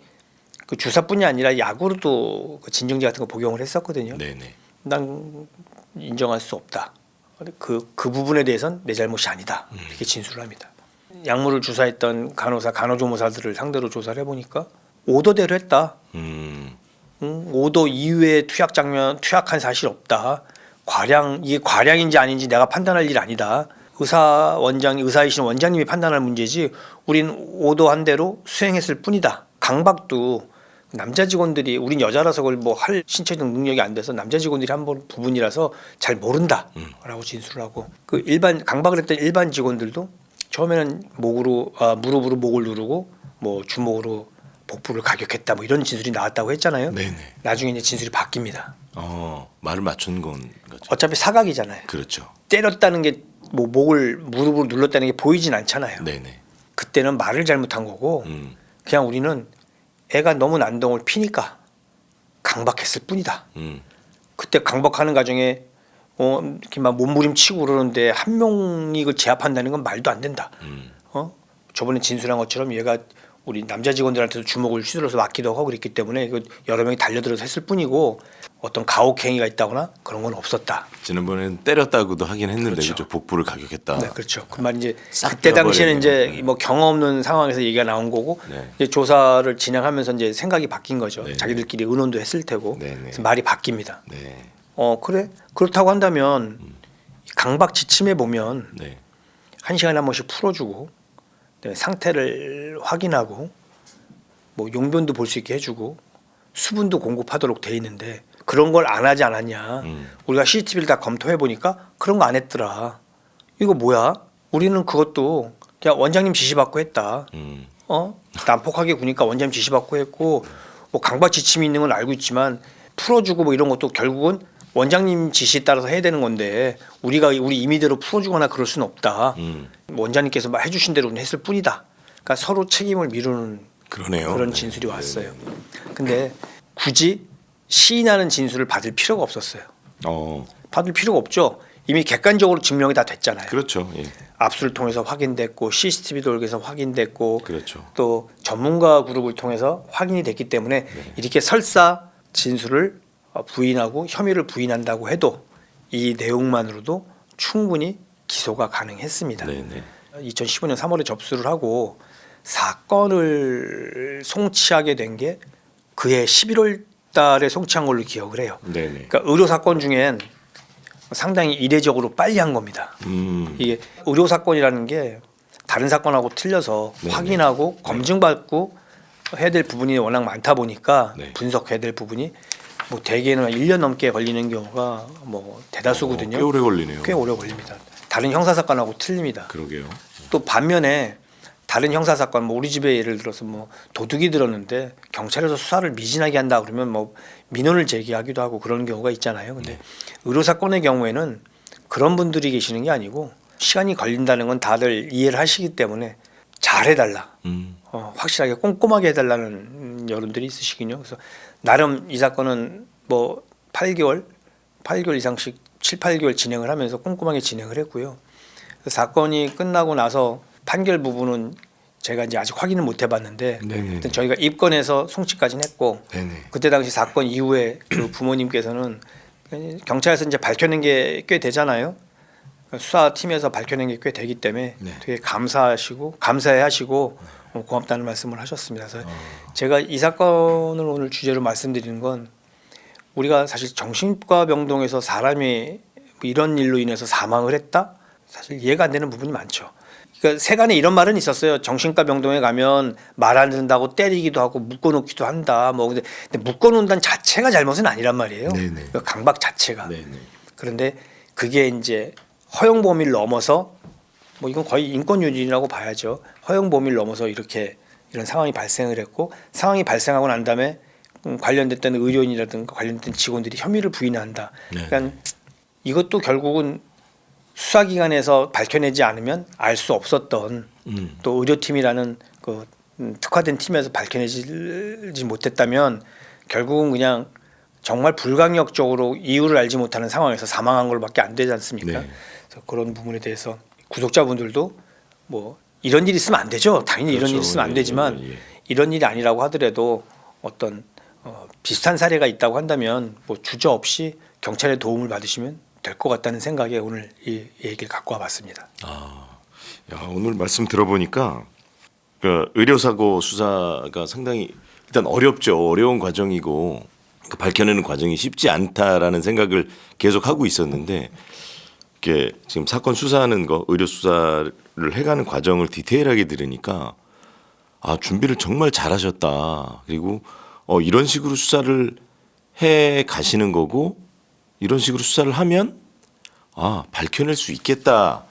그 주사뿐이 아니라 약으로도 그 진정제 같은 거 복용을 했었거든요. 네네. 난 인정할 수 없다. 그 부분에 대해서는 내 잘못이 아니다. 이렇게 진술을 합니다. 약물을 주사했던 간호사, 간호조무사들을 상대로 조사를 해보니까 오더대로 했다. 오더 이후에 투약한 사실 없다. 이게 과량인지 아닌지 내가 판단할 일 아니다. 의사이신 원장님이 판단할 문제지 우린 오더한 대로 수행했을 뿐이다. 강박도 남자 직원들이, 우린 여자라서 그걸 뭐 할 신체적 능력이 안 돼서 남자 직원들이 한 부분이라서 잘 모른다라고 진술을 하고, 그 강박을 했던 일반 직원들도 처음에는 무릎으로 목을 누르고 뭐 주먹으로 복부를 가격했다 뭐 이런 진술이 나왔다고 했잖아요. 네네. 나중에 이제 진술이 바뀝니다. 말을 맞춘 건 거죠. 어차피 사각이잖아요. 그렇죠. 때렸다는 게 뭐 무릎으로 눌렀다는 게 보이진 않잖아요. 네네. 그때는 말을 잘못한 거고 그냥 우리는 애가 너무 난동을 피니까 강박했을 뿐이다. 그때 강박하는 과정에 이렇게 막 몸부림치고 그러는데 한 명이 그걸 제압한다는 건 말도 안 된다. 저번에 진술한 것처럼 얘가 우리 남자 직원들한테도 주먹을 휘둘러서 맞기도 하고 그랬기 때문에 여러 명이 달려들어서 했을 뿐이고 어떤 가혹행위가 있다거나 그런 건 없었다. 지난번에는 때렸다고도 하긴 했는데 그렇죠. 그렇죠. 복부를 가격했다. 네, 그렇죠. 그 말 이제 싹 그때 당시에는 떼어버리네요. 이제 뭐 경험 없는 상황에서 얘기가 나온 거고 네. 이제 조사를 진행하면서 이제 생각이 바뀐 거죠. 네. 자기들끼리 의논도 했을 테고 네, 네. 그래서 말이 바뀝니다. 네. 그래? 그렇다고 한다면 강박 지침에 보면 네. 1시간에 한 번씩 풀어주고 그다음에 상태를 확인하고 뭐 용변도 볼 수 있게 해주고 수분도 공급하도록 돼 있는데 그런 걸 안 하지 않았냐. 우리가 CCTV를 다 검토해 보니까 그런 거 안 했더라. 이거 뭐야? 우리는 그것도 그냥 원장님 지시받고 했다. 난폭하게 구니까 원장님 지시받고 했고 뭐 강박 지침이 있는 건 알고 있지만 풀어주고 뭐 이런 것도 결국은 원장님 지시에 따라서 해야 되는 건데 우리 임의대로 풀어주거나 그럴 수는 없다. 원장님께서 막 해주신 대로 했을 뿐이다. 그러니까 서로 책임을 미루는 그러네요. 그런 진술이 왔어요. 근데 굳이 시인하는 진술을 받을 필요가 없었어요. 받을 필요가 없죠. 이미 객관적으로 증명이 다 됐잖아요. 그렇죠. 예. 압수를 통해서 확인됐고 CCTV 돌에서 확인됐고 그렇죠. 또 전문가 그룹을 통해서 확인이 됐기 때문에 이렇게 설사 진술을 부인하고 혐의를 부인한다고 해도 이 내용만으로도 충분히 기소가 가능했습니다. 네네. 2015년 3월에 접수를 하고 사건을 송치하게 된 게 그해 11월 달에 송치한 걸로 기억을 해요. 네네. 그러니까 의료 사건 중엔 상당히 이례적으로 빨리 한 겁니다. 이게 의료 사건이라는 게 다른 사건하고 틀려서 네네. 확인하고 검증받고 해야 될 부분이 워낙 많다 보니까 네. 분석해야 될 부분이 뭐 대개는 1년 넘게 걸리는 경우가 뭐 대다수거든요. 꽤 오래 걸리네요. 꽤 오래 걸립니다. 다른 형사 사건하고 틀립니다. 그러게요. 또 반면에 다른 형사 사건 뭐 우리 집에 예를 들어서 뭐 도둑이 들었는데 경찰에서 수사를 미진하게 한다 그러면 뭐 민원을 제기하기도 하고 그런 경우가 있잖아요. 근데 의료 사건의 경우에는 그런 분들이 계시는 게 아니고 시간이 걸린다는 건 다들 이해를 하시기 때문에 잘 해달라. 확실하게 꼼꼼하게 해달라는 여론들이 있으시군요. 그래서 나름 이 사건은 뭐 8개월 이상씩 7, 8개월 진행을 하면서 꼼꼼하게 진행을 했고요. 사건이 끝나고 나서 판결 부분은 제가 이제 아직 확인을 못 해봤는데 하여튼 저희가 입건해서 송치까지는 했고 네네. 그때 당시 사건 이후에 그 부모님께서는 경찰에서 이제 밝혀낸 게 꽤 되잖아요. 수사팀에서 밝혀낸 게 꽤 되기 때문에 네. 되게 감사해하시고 고맙다는 말씀을 하셨습니다. 그래서 제가 이 사건을 오늘 주제로 말씀드리는 건 우리가 사실 정신과 병동에서 사람이 이런 일로 인해서 사망을 했다? 사실 이해가 안 되는 부분이 많죠. 그러니까 세간에 이런 말은 있었어요. 정신과 병동에 가면 말 안 듣는다고 때리기도 하고 묶어놓기도 한다. 뭐 근데 묶어놓는다는 자체가 잘못은 아니란 말이에요. 네네. 그 강박 자체가. 네네. 그런데 그게 이제 허용 범위를 넘어서 뭐 이건 거의 인권유린이라고 봐야죠. 허용 범위를 넘어서 이런 상황이 발생을 했고 상황이 발생하고 난 다음에 관련됐던 의료인이라든가 관련된 직원들이 혐의를 부인한다. 네. 그러니까 이것도 결국은 수사기관에서 밝혀내지 않으면 알 수 없었던 또 의료팀이라는 그 특화된 팀에서 밝혀내지 못했다면 결국은 그냥 정말 불강력적으로 이유를 알지 못하는 상황에서 사망한 걸밖에 안 되지 않습니까? 네. 그래서 그런 부분에 대해서 구독자분들도 뭐 이런 일이 있으면 안 되죠. 당연히 그렇죠. 이런 일이 있으면 안 되지만 예. 이런 일이 아니라고 하더라도 어떤 비슷한 사례가 있다고 한다면 뭐 주저없이 경찰의 도움을 받으시면 될 것 같다는 생각에 오늘 이 얘기를 갖고 와봤습니다. 야, 오늘 말씀 들어보니까 그 의료사고 수사가 상당히 일단 어려운 과정이고 그 밝혀내는 과정이 쉽지 않다라는 생각을 계속 하고 있었는데 이게 지금 사건 수사하는 거 의료 수사를 해가는 과정을 디테일하게 들으니까 준비를 정말 잘하셨다. 그리고 이런 식으로 수사를 해 가시는 거고 이런 식으로 수사를 하면 밝혀낼 수 있겠다.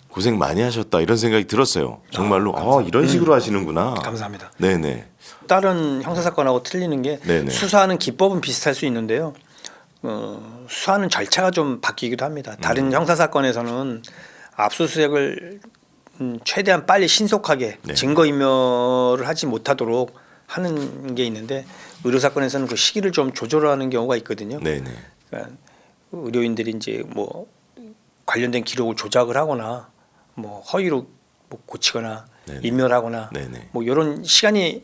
고생 많이 하셨다 이런 생각이 들었어요. 정말로 이런 식으로 하시는구나. 감사합니다. 네네. 다른 형사사건하고 틀리는 게 네네. 수사하는 기법은 비슷할 수 있는데요. 수사하는 절차가 좀 바뀌기도 합니다. 다른 형사사건에서는 압수수색을 최대한 빨리 신속하게 네. 증거인멸을 하지 못하도록 하는 게 있는데 의료사건에서는 그 시기를 좀 조절하는 경우가 있거든요. 네네. 그러니까 의료인들이 이제 뭐 관련된 기록을 조작을 하거나 뭐 허위로 뭐 고치거나 네네. 인멸하거나 네네. 뭐 이런 시간이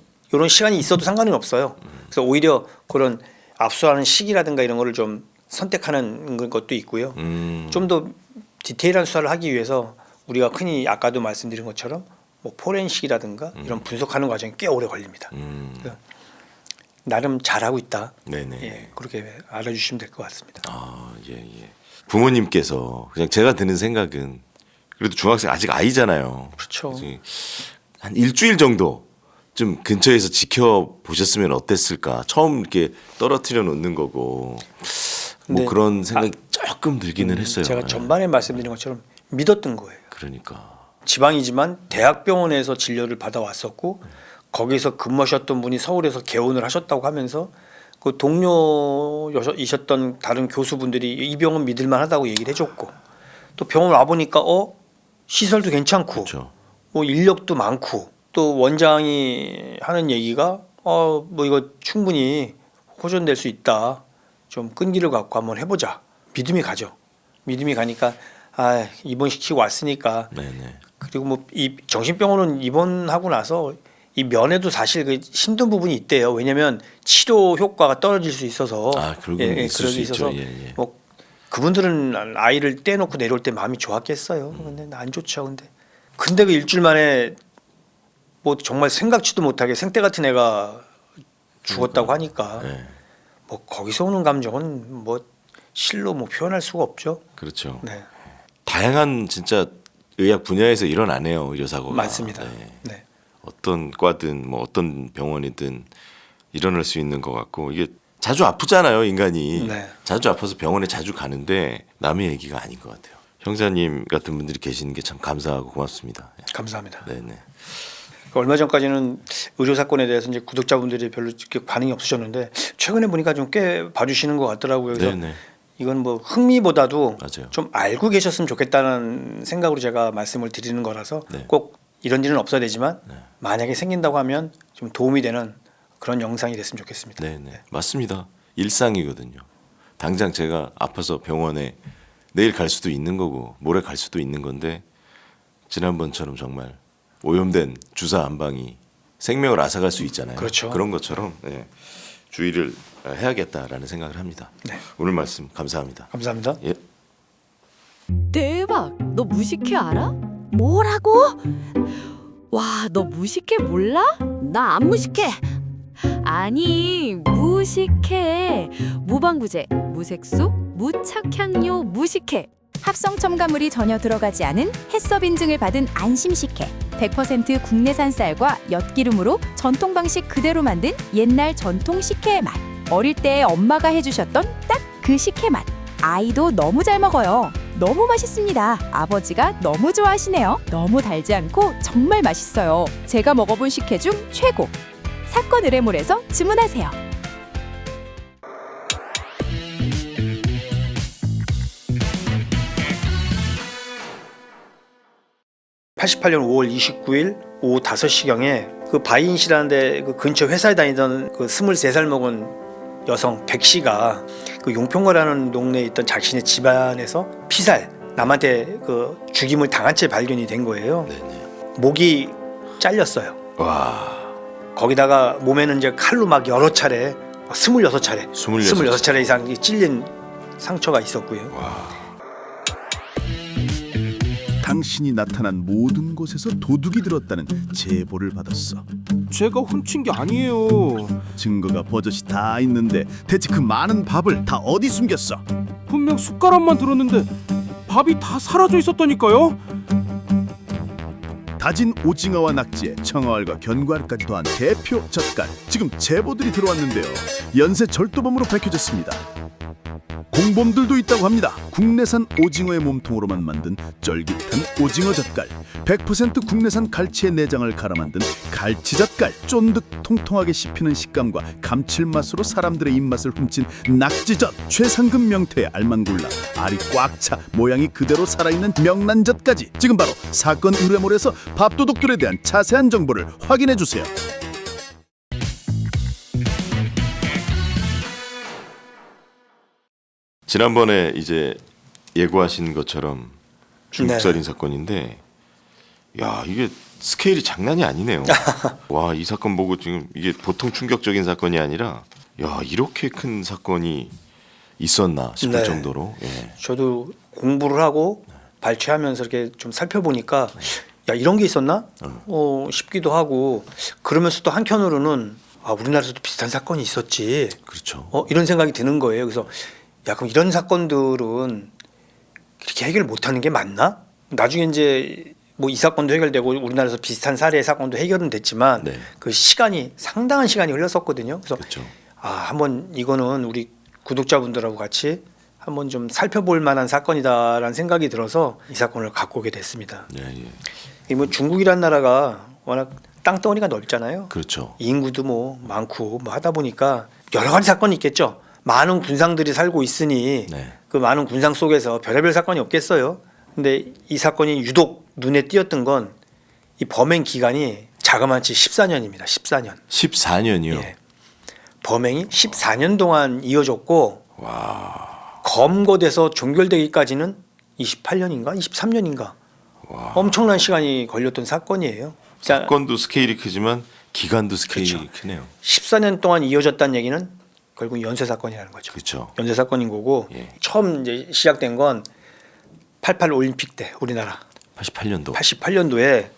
있어도 상관은 없어요. 그래서 오히려 그런 압수하는 시기라든가 이런 거를 좀 선택하는 것도 있고요. 좀 더 디테일한 수사를 하기 위해서 우리가 흔히 아까도 말씀드린 것처럼 뭐 포렌식이라든가 이런 분석하는 과정이 꽤 오래 걸립니다. 그래서 나름 잘하고 있다. 네네. 예, 그렇게 알아주시면 될 것 같습니다. 예. 부모님께서 그냥 제가 드는 생각은 그래도 중학생 아직 아이잖아요. 그렇죠. 그래서 한 일주일 정도 좀 근처에서 지켜보셨으면 어땠을까. 처음 이렇게 떨어뜨려 놓는 거고 뭐 근데 그런 생각이 조금 들기는 했어요. 제가 예. 전반에 말씀드린 것처럼 믿었던 거예요. 그러니까. 지방이지만 대학병원에서 진료를 받아왔었고 거기서 근무하셨던 분이 서울에서 개원을 하셨다고 하면서 그 동료이셨던 다른 교수분들이 이 병원 믿을만하다고 얘기를 해줬고 또 병원 와 보니까 시설도 괜찮고 그렇죠. 뭐 인력도 많고 또 원장이 하는 얘기가 뭐 이거 충분히 호전될 수 있다. 좀 끈기를 갖고 한번 해보자. 믿음이 가죠. 믿음이 가니까 입원시키고 왔으니까. 네네. 그리고 뭐 이 정신병원은 입원하고 나서 이 면에도 사실 그 힘든 부분이 있대요. 왜냐하면 치료 효과가 떨어질 수 있어서. 그런 건 있을 수 있죠. 예. 뭐 그분들은 아이를 떼놓고 내려올 때 마음이 좋았겠어요. 근데 안 좋죠. 근데 그 일주일 만에 뭐 정말 생각지도 못하게 생떼 같은 애가 죽었다고 하니까 네. 뭐 거기서 오는 감정은 뭐 실로 뭐 표현할 수가 없죠. 그렇죠. 네, 다양한 진짜 의학 분야에서 일어나네요. 의료사고가. 많습니다. 네. 네. 어떤 과든 뭐 어떤 병원이든 일어날 수 있는 것 같고 이게 자주 아프잖아요. 인간이. 네. 자주 아파서 병원에 자주 가는데 남의 얘기가 아닌 것 같아요. 형사님 같은 분들이 계시는 게 참 감사하고 고맙습니다. 감사합니다. 네네. 얼마 전까지는 의료 사건에 대해서 이제 구독자분들이 별로 이렇게 반응이 없으셨는데 최근에 보니까 좀 꽤 봐주시는 것 같더라고요. 그래서 네네. 이건 뭐 흥미보다도 맞아요. 좀 알고 계셨으면 좋겠다는 생각으로 제가 말씀을 드리는 거라서 네. 꼭 이런 일은 없어야 되지만 네. 만약에 생긴다고 하면 좀 도움이 되는 그런 영상이 됐으면 좋겠습니다. 네네. 맞습니다. 일상이거든요. 당장 제가 아파서 병원에 내일 갈 수도 있는 거고 모레 갈 수도 있는 건데 지난번처럼 정말 오염된 주사 한 방이 생명을 앗아갈 수 있잖아요. 그렇죠. 그런 것처럼 예, 주의를 해야겠다라는 생각을 합니다. 네. 오늘 말씀 감사합니다. 감사합니다. 예. 대박! 너 무식회 알아? 뭐라고? 와, 너 무식회 몰라? 나 안 무식해. 아니, 무식회. 무방부제, 무색소, 무착향료, 무식회. 합성 첨가물이 전혀 들어가지 않은 해썹 인증을 받은 안심 식혜. 100% 국내산 쌀과 엿기름으로 전통 방식 그대로 만든 옛날 전통 식혜의 맛. 어릴 때 엄마가 해주셨던 딱 그 식혜 맛. 아이도 너무 잘 먹어요. 너무 맛있습니다. 아버지가 너무 좋아하시네요. 너무 달지 않고 정말 맛있어요. 제가 먹어본 식혜 중 최고. 사건 의뢰몰에서 주문하세요. 88년 5월 29일 오후 5시경에 그 바이인시라는데 그 근처 회사에 다니던 그 23살 먹은 여성 백 씨가 그 용평거라는 동네에 있던 자신의 집안에서 피살 남한테 그 죽임을 당한 채 발견이 된 거예요. 네네. 목이 잘렸어요. 와. 거기다가 몸에는 이제 칼로 막 여러 차례 26차례 26차례 이상 찔린 상처가 있었고요. 와. 당신이 나타난 모든 곳에서 도둑이 들었다는 제보를 받았어. 제가 훔친 게 아니에요. 증거가 버젓이 다 있는데 대체 그 많은 밥을 다 어디 숨겼어? 분명 숟가락만 들었는데 밥이 다 사라져 있었다니까요. 다진 오징어와 낙지에 청어알과 견과류까지 더한 대표 젓갈. 지금 제보들이 들어왔는데요. 연쇄 절도범으로 밝혀졌습니다. 공범들도 있다고 합니다. 국내산 오징어의 몸통으로만 만든 쫄깃한 오징어 젓갈, 100% 국내산 갈치의 내장을 갈아 만든 갈치 젓갈, 쫀득 통통하게 씹히는 식감과 감칠맛으로 사람들의 입맛을 훔친 낙지젓, 최상급 명태의 알만 골라 알이 꽉 차 모양이 그대로 살아있는 명란젓까지. 지금 바로 사건 의뢰몰에서 밥도둑들에 대한 자세한 정보를 확인해 주세요. 지난번에 이제 예고하신 것처럼 중국 네. 살인 사건인데, 야 이게 스케일이 장난이 아니네요. 와, 이 사건 보고 지금 이게 보통 충격적인 사건이 아니라, 야 이렇게 큰 사건이 있었나 싶을 네. 정도로. 예. 저도 공부를 하고 발췌하면서 이렇게 좀 살펴보니까 야 이런 게 있었나 싶기도 하고, 그러면서도 한편으로는 아 우리나라에서도 비슷한 사건이 있었지 그렇죠. 이런 생각이 드는 거예요. 그래서 야 그럼 이런 사건들은 이렇게 해결 못하는 게 맞나? 나중에 이제 뭐 이 사건도 해결되고 우리나라에서 비슷한 사례의 사건도 해결은 됐지만 네. 그 시간이 상당한 시간이 흘렀었거든요. 그래서 그렇죠. 아 한번 이거는 우리 구독자분들하고 같이 한번 좀 살펴볼 만한 사건이다라는 생각이 들어서 이 사건을 갖고 오게 됐습니다. 예, 예. 이 뭐 중국이란 나라가 워낙 땅덩어리가 넓잖아요. 그렇죠. 인구도 뭐 많고 뭐 하다 보니까 여러 가지 사건이 있겠죠. 많은 군상들이 살고 있으니 네. 그 많은 군상 속에서 별의별 사건이 없겠어요. 근데 이 사건이 유독 눈에 띄었던 건 이 범행 기간이 자그마치 14년입니다. 14년. 14년이요. 예. 범행이 14년 동안 이어졌고 와. 검거돼서 종결되기까지는 28년인가 23년인가 엄청난 시간이 걸렸던 사건이에요. 자, 사건도 스케일이 크지만 기간도 스케일이 그렇죠. 크네요. 14년 동안 이어졌다는 얘기는 결국 연쇄 사건이라는 거죠. 그렇죠. 연쇄 사건인 거고 예. 처음 이제 시작된 건 88 올림픽 때 우리나라 88년도. 88년도에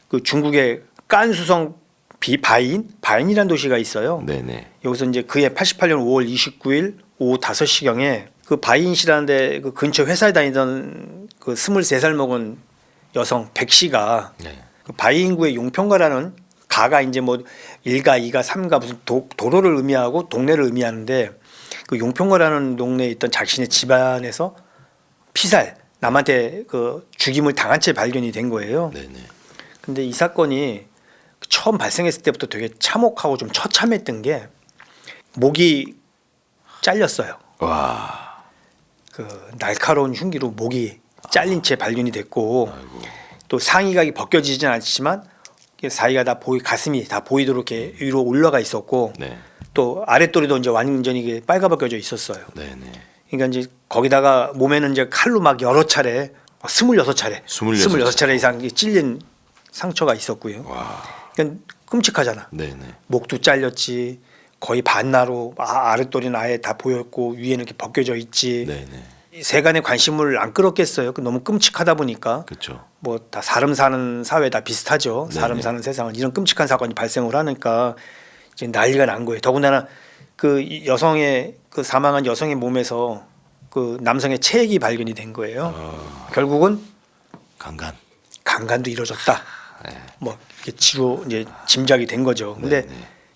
그 중국의 깐수성 바인이라는 도시가 있어요. 네네. 여기서 이제 그해 88년 5월 29일 오후 5시경에 그 바이인시라는데 그 근처 회사에 다니던 그 23살 먹은 여성 백 씨가 네. 그 바이인구의 용평가라는 가가 이제 뭐 1가, 2가, 3가 무슨 도로를 의미하고 동네를 의미하는데 그 용평가라는 동네에 있던 자신의 집안에서 피살 남한테 그 죽임을 당한 채 발견이 된 거예요. 네네. 근데 이 사건이 처음 발생했을 때부터 되게 참혹하고 좀 처참했던 게 목이 잘렸어요. 와. 그 날카로운 흉기로 목이 잘린 채 발견이 됐고 또 상의가 벗겨지진 않지만 사이가 다 가슴이 다 보이도록 이렇게 위로 올라가 있었고 네. 또 또 아랫도리도 이제 완전히 이게 빨가벗겨져 있었어요. 네네. 그러니까 이제 거기다가 몸에는 이제 칼로 막 여러 차례 26차례 26차례 이상 찔린 상처가 있었고요. 와. 그러니까 끔찍하잖아. 네네. 목도 잘렸지. 거의 반나로 아랫도리는 아예 다 보였고 위에는 이렇게 벗겨져 있지. 네네. 세간의 관심을 안 끌었겠어요. 너무 끔찍하다 보니까 그렇죠. 뭐 다 사람 사는 사회 다 비슷하죠. 사람 네네. 사는 세상은 이런 끔찍한 사건이 발생을 하니까 이제 난리가 난 거예요. 더군다나 그 여성의 그 사망한 여성의 몸에서 그 남성의 체액이 발견이 된 거예요. 결국은 강간도 이루어졌다. 뭐 이게 지로 이제 짐작이 된 거죠. 근데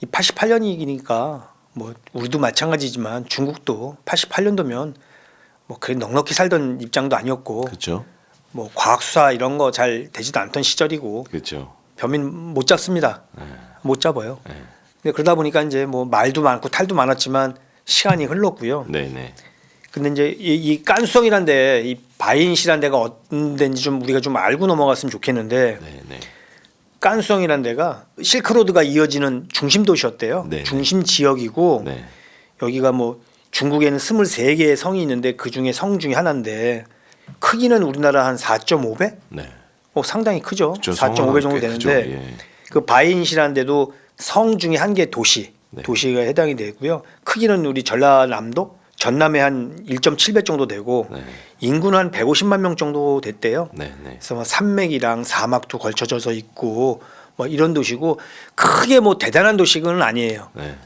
이 88년이니까 뭐 우리도 마찬가지지만 중국도 88년도면 뭐 그래 넉넉히 살던 입장도 아니었고 그렇죠. 뭐 과학 수사 이런 거 잘 되지도 않던 시절이고 그렇죠. 범인 못 잡습니다. 못 잡아요. 근데 그러다 보니까 이제 뭐 말도 많고 탈도 많았지만 시간이 흘렀고요. 네네. 근데 이제 이 깐수성이란 데, 이 바이인시란 데가 어떤 데인지 좀 우리가 좀 알고 넘어갔으면 좋겠는데 네네. 깐수성이란 데가 실크로드가 이어지는 중심 도시였대요. 네네. 중심 지역이고 네. 여기가 뭐 중국에는 23개의 성이 있는데 그 중에 성 중에 하나인데 크기는 우리나라 한 4.5배? 네. 상당히 크죠. 그쵸, 4.5배 성은 정도 꽤 크죠. 되는데 예. 그 바이인시라는 데도 성 중에 한 개 도시, 네. 도시가 해당이 되고요. 크기는 우리 전라남도, 전남의 한 1.7배 정도 되고 네. 인구는 한 150만 명 정도 됐대요. 네네. 그래서 뭐 산맥이랑 사막도 걸쳐져서 있고 뭐 이런 도시고 크게 뭐 대단한 도시는 아니에요. 네.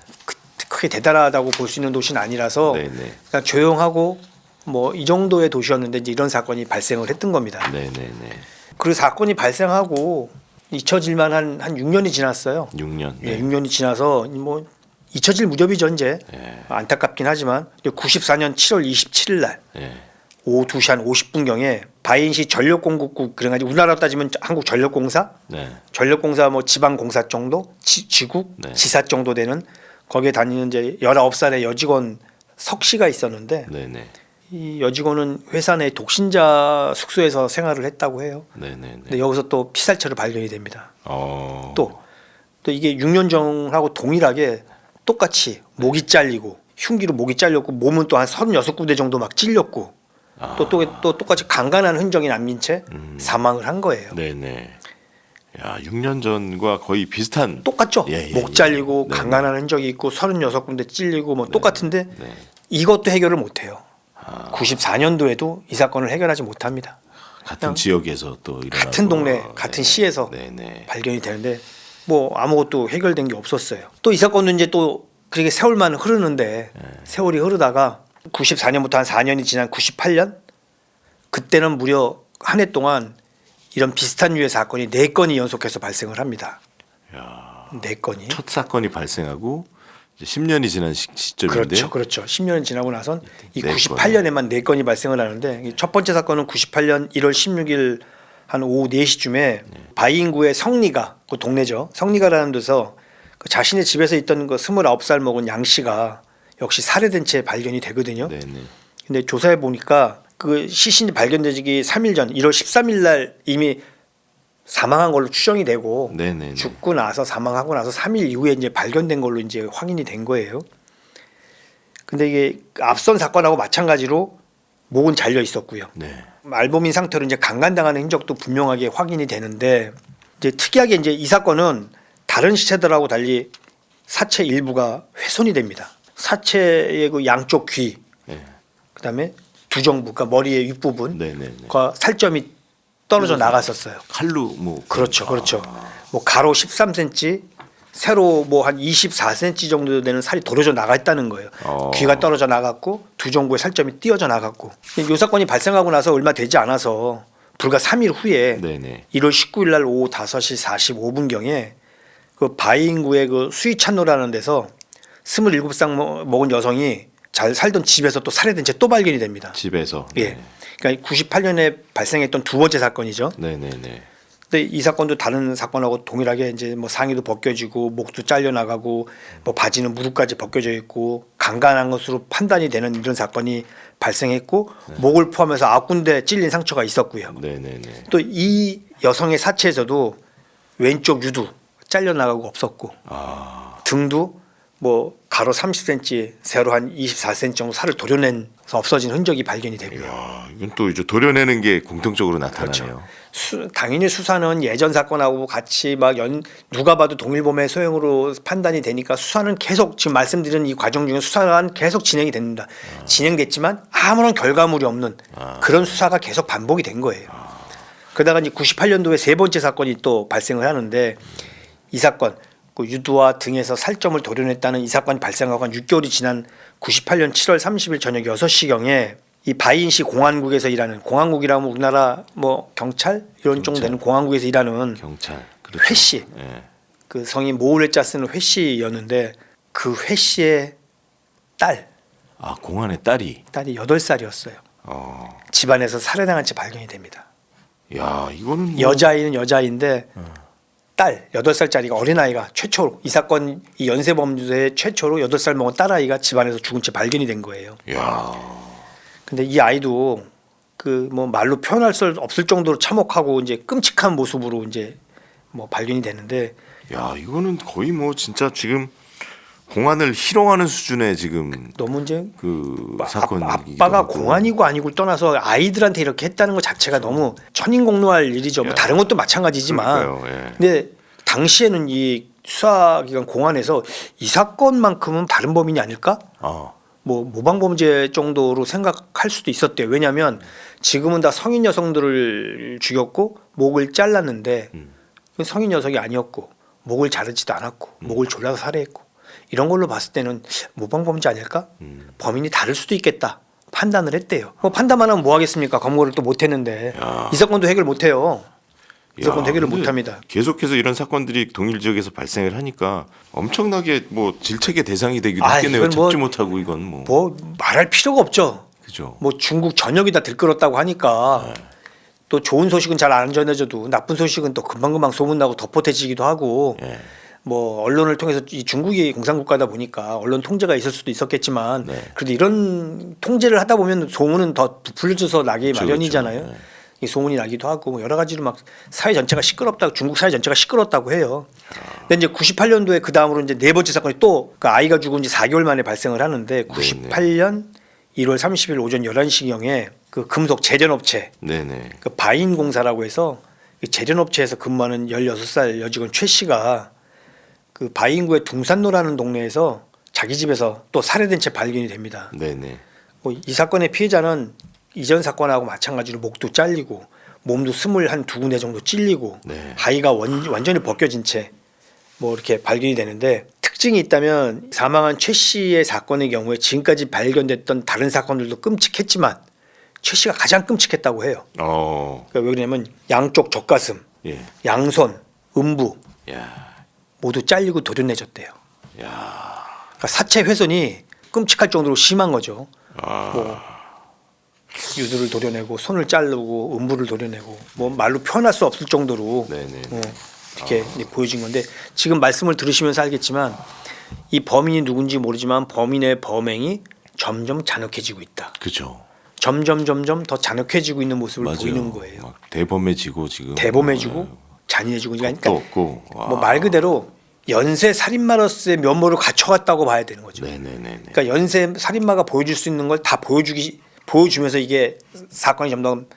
크게 대단하다고 볼 수 있는 도시는 아니라서 네네. 그냥 조용하고 뭐 이 정도의 도시였는데 이제 이런 사건이 발생을 했던 겁니다. 네네네. 그 사건이 발생하고 잊혀질만 한 6년이 지났어요. 6년. 예, 6년이 지나서 뭐 잊혀질 무렵이죠 이제. 예. 안타깝긴 하지만 94년 7월 27일 날 예. 오후 2시 한 50분경에 바이인시 전력공급국 그래가지고 우리나라로 따지면 한국전력공사, 네. 전력공사 뭐 지방공사 정도, 지국, 네. 지사 정도 되는 거기에 다니는 이제 19살의 여직원 석 씨가 있었는데 네네. 이 여직원은 회사 내 독신자 숙소에서 생활을 했다고 해요. 네네네. 근데 여기서 또 피살체로 발견이 됩니다. 어. 또 이게 6년 전하고 동일하게 똑같이 목이 잘리고 흉기로 목이 잘렸고 몸은 또 한 36군데 정도 막 찔렸고 또 똑같이 강간한 흔적이 남긴 채 사망을 한 거예요. 네네. 야, 6년 전과 거의 비슷한. 똑같죠. 예, 예, 목 잘리고 예. 네. 강간한 흔적이 있고 36군데 찔리고 뭐 똑같은데 네. 이것도 해결을 못 해요. 94년도에도 이 사건을 해결하지 못합니다. 같은 그냥 지역에서 또 일어나고. 같은 동네, 같은 시에서 네네. 발견이 되는데 뭐 아무것도 해결된 게 없었어요. 또 이 사건도 이제 또 그렇게 세월만 흐르는데 세월이 흐르다가 94년부터 한 4년이 지난 98년 그때는 무려 한 해 동안 이런 비슷한 유의 사건이 4건이 연속해서 발생을 합니다. 야. 4건이. 첫 사건이 발생하고 이제 10년이 지난 시점인데. 그렇죠. 10년 지나고 나선 이 네 98년에만 4건이 발생을 하는데 이 첫 번째 사건은 98년 1월 16일 한 오후 4시쯤에 바이인구의 성리가 그 동네죠. 성리가라는 데서 그 자신의 집에서 있던 그 29살 먹은 양 씨가 역시 살해된 채 발견이 되거든요. 네네. 근데 조사해 보니까 그 시신이 발견되기 3일 전 1월 13일 날 이미 사망한 걸로 추정이 되고 네네네. 죽고 나서 사망하고 나서 3일 이후에 이제 발견된 걸로 이제 확인이 된 거예요. 근데 이게 앞선 사건하고 마찬가지로 목은 잘려 있었고요. 네. 말범인 상태로 이제 강간당하는 흔적도 분명하게 확인이 되는데 이제 특이하게 이제 이 사건은 다른 시체들하고 달리 사체 일부가 훼손이 됩니다. 사체의 그 양쪽 귀, 네. 그다음에 두정부, 그러니까 머리의 윗부분, 네네네. 그 살점이 떨어져 나갔었어요. 칼로 뭐. 그렇죠. 뭐 가로 13cm, 세로 뭐 한 24cm 정도 되는 살이 도려져 나가 있다는 거예요. 귀가 떨어져 나갔고 두정부의 살점이 띄어져 나갔고. 이 사건이 발생하고 나서 얼마 되지 않아서 불과 3일 후에 네네. 1월 19일 날 오후 5시 45분경에 그 바이인구의 그 수이찬로라는 데서 27살 먹은 여성이 잘 살던 집에서 또 살해된 채 또 발견이 됩니다. 집에서. 예. 그러니까 98년에 발생했던 두 번째 사건이죠. 네네네. 근데 이 사건도 다른 사건하고 동일하게 이제 뭐 상의도 벗겨지고 목도 잘려 나가고 뭐 바지는 무릎까지 벗겨져 있고 강간한 것으로 판단이 되는 이런 사건이 발생했고 목을 포함해서 9군데 찔린 상처가 있었고요. 네네네. 또 이 여성의 사체에서도 왼쪽 유두 잘려 나가고 없었고 등도 뭐 가로 30cm, 세로 한 24cm 정도 살을 도려내서 없어진 흔적이 발견이 되고요. 야, 이건 또 이제 도려내는 게 공통적으로 나타나네요. 당연히 수사는 예전 사건하고 같이 막 누가 봐도 동일범의 소행으로 판단이 되니까 수사는 계속 지금 말씀드린 이 과정 중에 수사가 계속 진행이 됩니다. 진행됐지만 아무런 결과물이 없는 그런 수사가 계속 반복이 된 거예요. 그러다가 이제 98년도에 세 번째 사건이 또 발생을 하는데 이 사건 그 유두와 등에서 살점을 도려냈다는 이 사건이 발생하고 한 6개월이 지난 98년 7월 30일 저녁 6시경에 이 바이인시 공안국에서 일하는, 공안국이라면 우리나라 뭐 경찰 이런 정도 되는 공안국에서 일하는 경찰. 그렇죠. 회 씨, 예. 그 성이 모울레자 쓰는 회 씨였는데 그 회 씨의 아, 공안의 딸이. 딸이 8살이었어요. 집안에서 살해당한 채 발견이 됩니다. 야, 이거는 뭐 여자아이는 여자아이인데 딸 8살짜리가 어린아이가 최초로 이 사건 이 연쇄범죄의 최초로 8살 먹은 딸아이가 집안에서 죽은 채 발견이 된 거예요. 야. 근데 이 아이도 그 뭐 말로 표현할 수 없을 정도로 참혹하고 이제 끔찍한 모습으로 이제 뭐 발견이 되는데 야, 이거는 거의 뭐 진짜 지금 공안을 희롱하는 수준의 지금 너무 이제 그 사건이 아빠가 공안이고 아니고를 떠나서 아이들한테 이렇게 했다는 것 자체가 너무 천인공노할 일이죠. 뭐 다른 것도 마찬가지지만 그러니까요, 예. 근데 당시에는 이 수사기관 공안에서 이 사건만큼은 다른 범인이 아닐까? 뭐 모방범죄 정도로 생각할 수도 있었대요. 왜냐하면 지금은 다 성인 여성들을 죽였고 목을 잘랐는데 성인 여성이 아니었고 목을 자르지도 않았고 목을 졸라서 살해했고 이런 걸로 봤을 때는 모방범죄 아닐까? 범인이 다를 수도 있겠다 판단을 했대요. 뭐 판단만 하면 뭐 하겠습니까? 검거를 또 못했는데 이 사건도 해결 못해요. 이 사건 해결을 못합니다. 계속해서 이런 사건들이 동일 지역에서 발생을 하니까 엄청나게 뭐 질책의 대상이 되기도 했겠네요. 이건 잡지 못하고 이건 뭐 말할 필요가 없죠. 그죠. 뭐 중국 전역이 다 들끓었다고 하니까 또 좋은 소식은 잘 안 전해져도 나쁜 소식은 또 금방금방 소문나고 덧포태지기도 하고 예. 뭐 언론을 통해서 이 중국이 공산국가다 보니까 언론 통제가 있을 수도 있었겠지만 네. 그래도 이런 통제를 하다 보면 소문은 더 부풀려져서 나기 그렇죠, 마련이잖아요. 그렇죠. 네. 이 소문이 나기도 하고 뭐 여러 가지로 막 사회 전체가 시끄럽다고 중국 사회 전체가 시끄럽다고 해요. 근데 이제 98년도에 그 다음으로 이제 네 번째 사건이 또 그 아이가 죽은 지 4개월 만에 발생을 하는데 98년 1월 30일 오전 11시경에 그 금속 제련업체 네네. 그 바인공사라고 해서 이 제련업체에서 근무하는 16살 여직원 최 씨가 그 바인구의 둥산로라는 동네에서 자기 집에서 또 살해된 채 발견이 됩니다. 네네. 뭐 이 사건의 피해자는 이전 사건하고 마찬가지로 목도 잘리고 몸도 22군데 정도 찔리고 네. 바위가 완전히 벗겨진 채 뭐 이렇게 발견이 되는데 특징이 있다면 사망한 최 씨의 사건의 경우에 지금까지 발견됐던 다른 사건들도 끔찍했지만 최 씨가 가장 끔찍했다고 해요. 그러니까 왜 그러냐면 양쪽 젖가슴, 예. 양손, 음부 야. 모두 잘리고 도려내졌대요. 야. 그러니까 사체 훼손이 끔찍할 정도로 심한 거죠. 뭐 유두를 도려내고 손을 자르고 음부를 도려내고 뭐 말로 표현할 수 없을 정도로 네네. 이렇게 이제 보여진 건데 지금 말씀을 들으시면서 알겠지만 이 범인이 누군지 모르지만 범인의 범행이 점점 잔혹해지고 있다. 그죠. 점점 더 잔혹해지고 있는 모습을 맞아요. 보이는 거예요. 막 대범해지고 지금. 대범해지고 잔인해지고 그러니까 또 없고. 뭐 말 그대로 연쇄 살인마로서의 면모를 갖춰갔다고 봐야 되는 거죠. 네네네. 그러니까 연쇄 살인마가 보여줄 수 있는 걸 다 보여주면서 이게 사건이 점점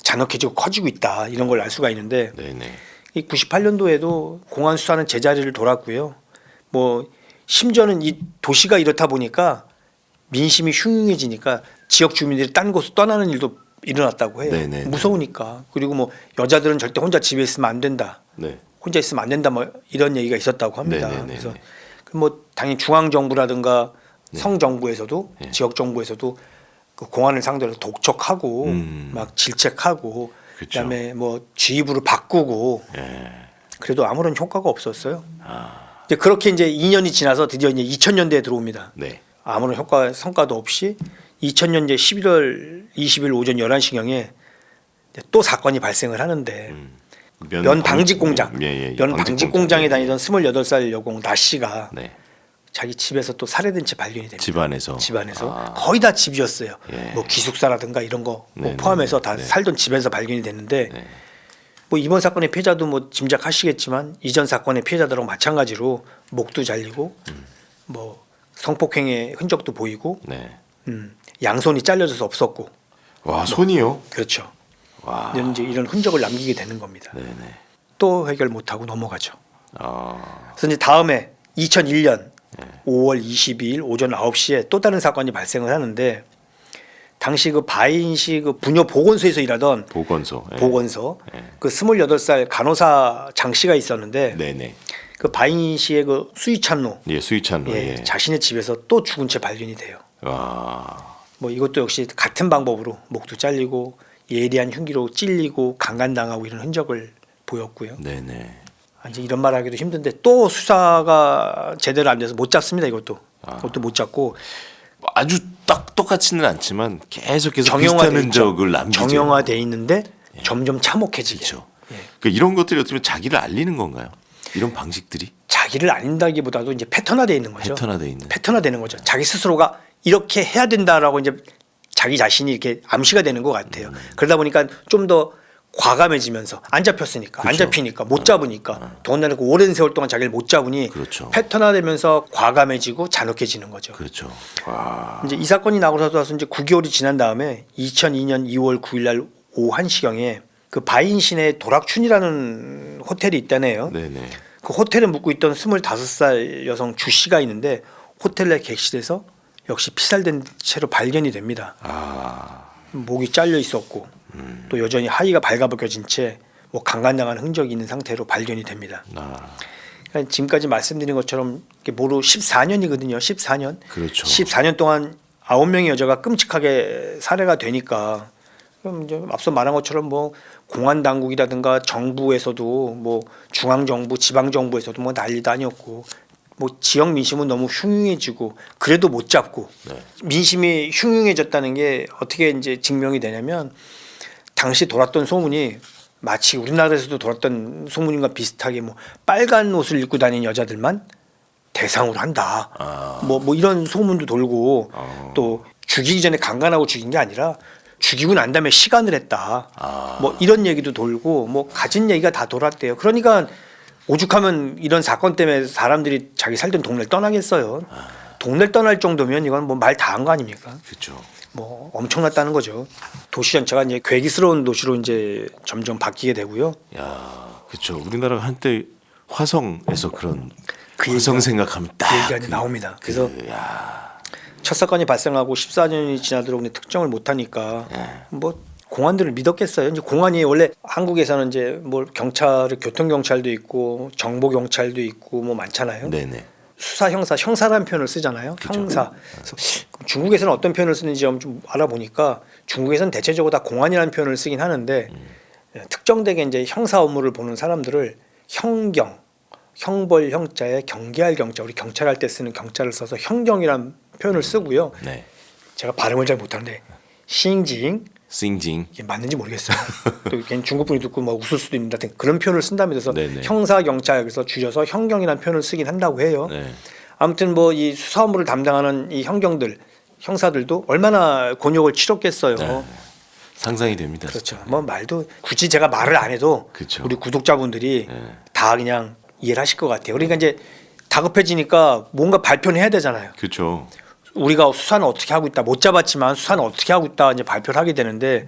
잔혹해지고 커지고 있다 이런 걸 알 수가 있는데 네네. 이 98년도에도 공안 수사는 제자리를 돌았고요. 뭐 심지어는 이 도시가 이렇다 보니까 민심이 흉흉해지니까 지역 주민들이 딴 곳으로 떠나는 일도 일어났다고 해요. 네네. 무서우니까. 그리고 뭐 여자들은 절대 혼자 집에 있으면 안 된다. 네. 혼자 있으면 안 된다. 뭐 이런 얘기가 있었다고 합니다. 네네네. 그래서 뭐 당연히 중앙 정부라든가 네. 성 정부에서도 네. 지역 정부에서도 그 공안을 상대로 독촉하고 막 질책하고 그쵸. 그다음에 뭐 지휘부를 바꾸고 예. 그래도 아무런 효과가 없었어요. 이제 그렇게 이제 2년이 지나서 드디어 이제 2000년대에 들어옵니다. 네. 아무런 성과도 없이 2000년대 11월 20일 오전 11시경에 또 사건이 발생을 하는데 면 방직 공장, 면 방직 공장에 다니던 28살 여공 나 씨가 네. 자기 집에서 또 살해된 채 발견이 됩니다. 집안에서. 거의 다 집이었어요. 예. 뭐 기숙사라든가 이런 거 뭐 네, 포함해서 네, 다 네. 살던 집에서 발견이 됐는데 네. 뭐 이번 사건의 피해자도 뭐 짐작하시겠지만 이전 사건의 피해자들하고 마찬가지로 목도 잘리고 뭐 성폭행의 흔적도 보이고 네. 양손이 잘려져서 없었고 와 손이요? 그렇죠. 와. 이제 이런 흔적을 남기게 되는 겁니다. 네네. 또 해결 못하고 넘어가죠. 아. 그래서 이제 다음에 2001년 5월 22일 오전 9시에 또 다른 사건이 발생을 하는데 당시 그 바이인시 그 부녀 보건소에서 일하던 보건소. 예. 보건소 예. 그 28살 간호사 장 씨가 있었는데 네네. 그 바이인시의 그 수위찬로 예 수위찬로. 예, 예. 자신의 집에서 또 죽은 채 발견이 돼요. 와. 뭐 이것도 역시 같은 방법으로 목도 잘리고 예리한 흉기로 찔리고 강간당하고 이런 흔적을 보였고요. 네네. 이제 이런 말하기도 힘든데 또 수사가 제대로 안 돼서 못 잡습니다. 이것도 못 잡고 아주 딱 똑같지는 않지만 계속해서 비슷한 정형화돼 흔적을 있죠. 남기죠. 정형화돼 있는데 점점 참혹해지죠. 그렇죠. 예. 그러니까 이런 것들이 어떻게 보면 자기를 알리는 건가요? 이런 방식들이 자기를 알린다기보다도 이제 패턴화돼 있는 거죠. 패턴화돼 있는. 패턴화되는 거죠. 자기 스스로가 이렇게 해야 된다라고 이제 자기 자신이 이렇게 암시가 되는 것 같아요. 그러다 보니까 좀 더 과감해지면서 안 잡혔으니까 안 그렇죠. 잡히니까 못 잡으니까 더군다나 그 오랜 세월 동안 자기를 못 잡으니 그렇죠. 패턴화되면서 과감해지고 잔혹해지는 거죠. 그렇죠. 와. 이제 이 사건이 나고 나서 이제 9개월이 지난 다음에 2002년 2월 9일 날 오후 1시경에 그 바인 시내 도락춘이라는 호텔이 있다네요. 네네. 그 호텔에 묵고 있던 25살 여성 주 씨가 있는데 호텔 내 객실에서 역시 피살된 채로 발견이 됩니다. 아. 목이 잘려 있었고 또 여전히 하의가 발가벗겨진 채 뭐 강간당한 흔적이 있는 상태로 발견이 됩니다. 아. 그러니까 지금까지 말씀드린 것처럼 이게 모두 14년이거든요. 14년. 그렇죠. 14년 동안 9명의 여자가 끔찍하게 살해가 되니까 그럼 이제 앞서 말한 것처럼 뭐 공안 당국이라든가 정부에서도 뭐 중앙 정부, 지방 정부에서도 뭐 난리도 아니었고 뭐 지역 민심은 너무 흉흉해지고 그래도 못 잡고 네. 민심이 흉흉해졌다는 게 어떻게 이제 증명이 되냐면 당시 돌았던 소문이 마치 우리나라에서도 돌았던 소문과 비슷하게 뭐 빨간 옷을 입고 다니는 여자들만 대상으로 한다. 아. 뭐 이런 소문도 돌고 또 죽이기 전에 강간하고 죽인 게 아니라 죽이고 난 다음에 시간을 했다. 아. 뭐 이런 얘기도 돌고 뭐 가진 얘기가 다 돌았대요. 그러니까 오죽하면 이런 사건 때문에 사람들이 자기 살던 동네를 떠나겠어요. 동네를 떠날 정도면 이건 뭐 말 다 한 거 아닙니까? 그렇죠. 뭐 엄청났다는 거죠. 도시 전체가 이제 괴기스러운 도시로 이제 점점 바뀌게 되고요. 야, 그렇죠. 우리나라가 한때 화성에서 그런 그 화성 얘기가- 생각하면 딱 그 얘기가 나옵니다. 그래서 야. 첫 사건이 발생하고 14년이 지나도록 근데 특정을 못하니까 뭐 공안들을 믿었겠어요. 이제 공안이 원래 한국에서는 이제 뭐 경찰, 교통 경찰도 있고 정보 경찰도 있고 뭐 많잖아요. 네네. 수사 형사라는 표현을 쓰잖아요. 그쵸. 형사. 그래서 중국에서는 어떤 표현을 쓰는지 좀 알아보니까 중국에서는 대체적으로 다 공안이라는 표현을 쓰긴 하는데 특정되게 이제 형사 업무를 보는 사람들을 형경, 형벌 형자에 경계할 경자, 우리 경찰할 때 쓰는 경찰을 써서 형경이라는 표현을 쓰고요. 네. 제가 발음을 잘 못하는데 싱징 싱징. 이게 맞는지 모르겠어요. 또 괜히 중국 분이 듣고 막 웃을 수도 있는데 하여튼 그런 표현을 쓴다면서 네네. 형사 경찰 그래서 줄여서 형경이라는 표현을 쓰긴 한다고 해요. 네. 아무튼 뭐 이 수사 업무를 담당하는 이 형경들 형사들도 얼마나 곤욕을 치렀겠어요. 네. 상상이 됩니다. 그렇죠. 진짜. 뭐 말도 굳이 제가 말을 안 해도 그쵸. 우리 구독자분들이 네. 다 그냥 이해를 하실 것 같아요. 그러니까 이제 다급해지니까 뭔가 발표를 해야 되잖아요. 그렇죠. 우리가 수사는 어떻게 하고 있다. 못 잡았지만 수사는 어떻게 하고 있다. 이제 발표를 하게 되는데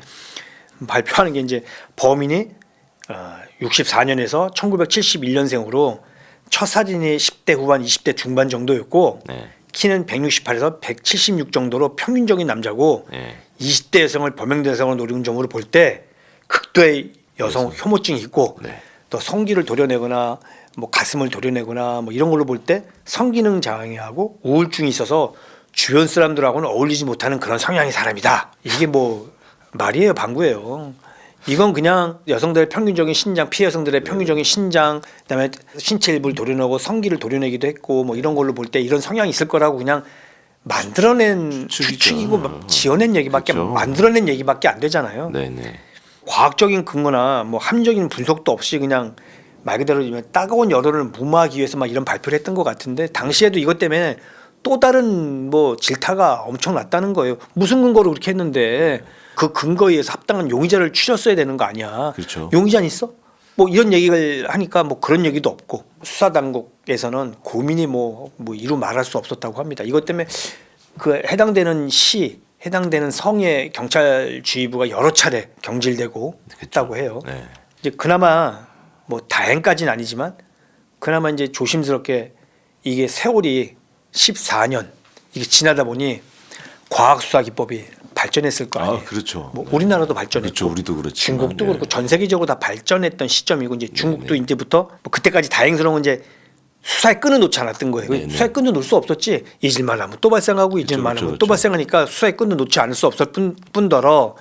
발표하는 게 이제 범인이 64년에서 1971년생으로 첫 사진이 10대 후반, 20대 중반 정도였고 네. 키는 168에서 176 정도로 평균적인 남자고 네. 20대 여성을 범행 대상으로 노리는 점으로 볼 때 극도의 여성 혐오증이 있고 네. 또 성기를 도려내거나 뭐 가슴을 도려내거나 뭐 이런 걸로 볼 때 성기능 장애하고 우울증이 있어서 주변 사람들하고는 어울리지 못하는 그런 성향의 사람이다. 이게 뭐 말이에요, 방구예요. 이건 그냥 여성들의 평균적인 신장, 피해 여성들의 평균적인 신장, 그다음에 신체 일부를 도려내고 성기를 도려내기도 했고 뭐 이런 걸로 볼 때 이런 성향이 있을 거라고 그냥 만들어낸 추측이고 막 지어낸 얘기밖에 그렇죠. 만들어낸 얘기밖에 안 되잖아요. 네네. 과학적인 근거나 뭐 함적인 분석도 없이 그냥 말 그대로 따가운 여론을 무마하기 위해서 막 이런 발표를 했던 것 같은데 당시에도 이것 때문에 또 다른 뭐 질타가 엄청 났다는 거예요. 무슨 근거로 그렇게 했는데 그 근거에 의해서 합당한 용의자를 추렸어야 되는 거 아니야. 그렇죠. 용의자는 있어? 뭐 이런 얘기를 하니까 뭐 그런 얘기도 없고 수사 당국에서는 고민이 뭐 이루 말할 수 없었다고 합니다. 이것 때문에 그 해당되는 해당되는 성의 경찰 지휘부가 여러 차례 경질되고 했다고 해요. 네. 이제 그나마 뭐 다행까지는 아니지만 그나마 이제 조심스럽게 이게 세월이 14년 이게 지나다 보니 과학 수사 기법이 발전했을 거 아니에요. 그렇죠. 뭐 우리나라도 발전했고, 그렇죠. 우리도 그렇지만, 중국도 네. 그렇고 전 세계적으로 다 발전했던 시점이고 이제 중국도 이제부터 뭐 그때까지 다행스러운 건 이제 수사에 끈을 놓지 않았던 거예요. 네, 네. 수사에 끈을 놓을 수 없었지. 잊을만 하면 또 발생하고 잊을만 그렇죠, 하면 또 그렇죠. 발생하니까 수사에 끈을 놓지 않을 수 없을 뿐더러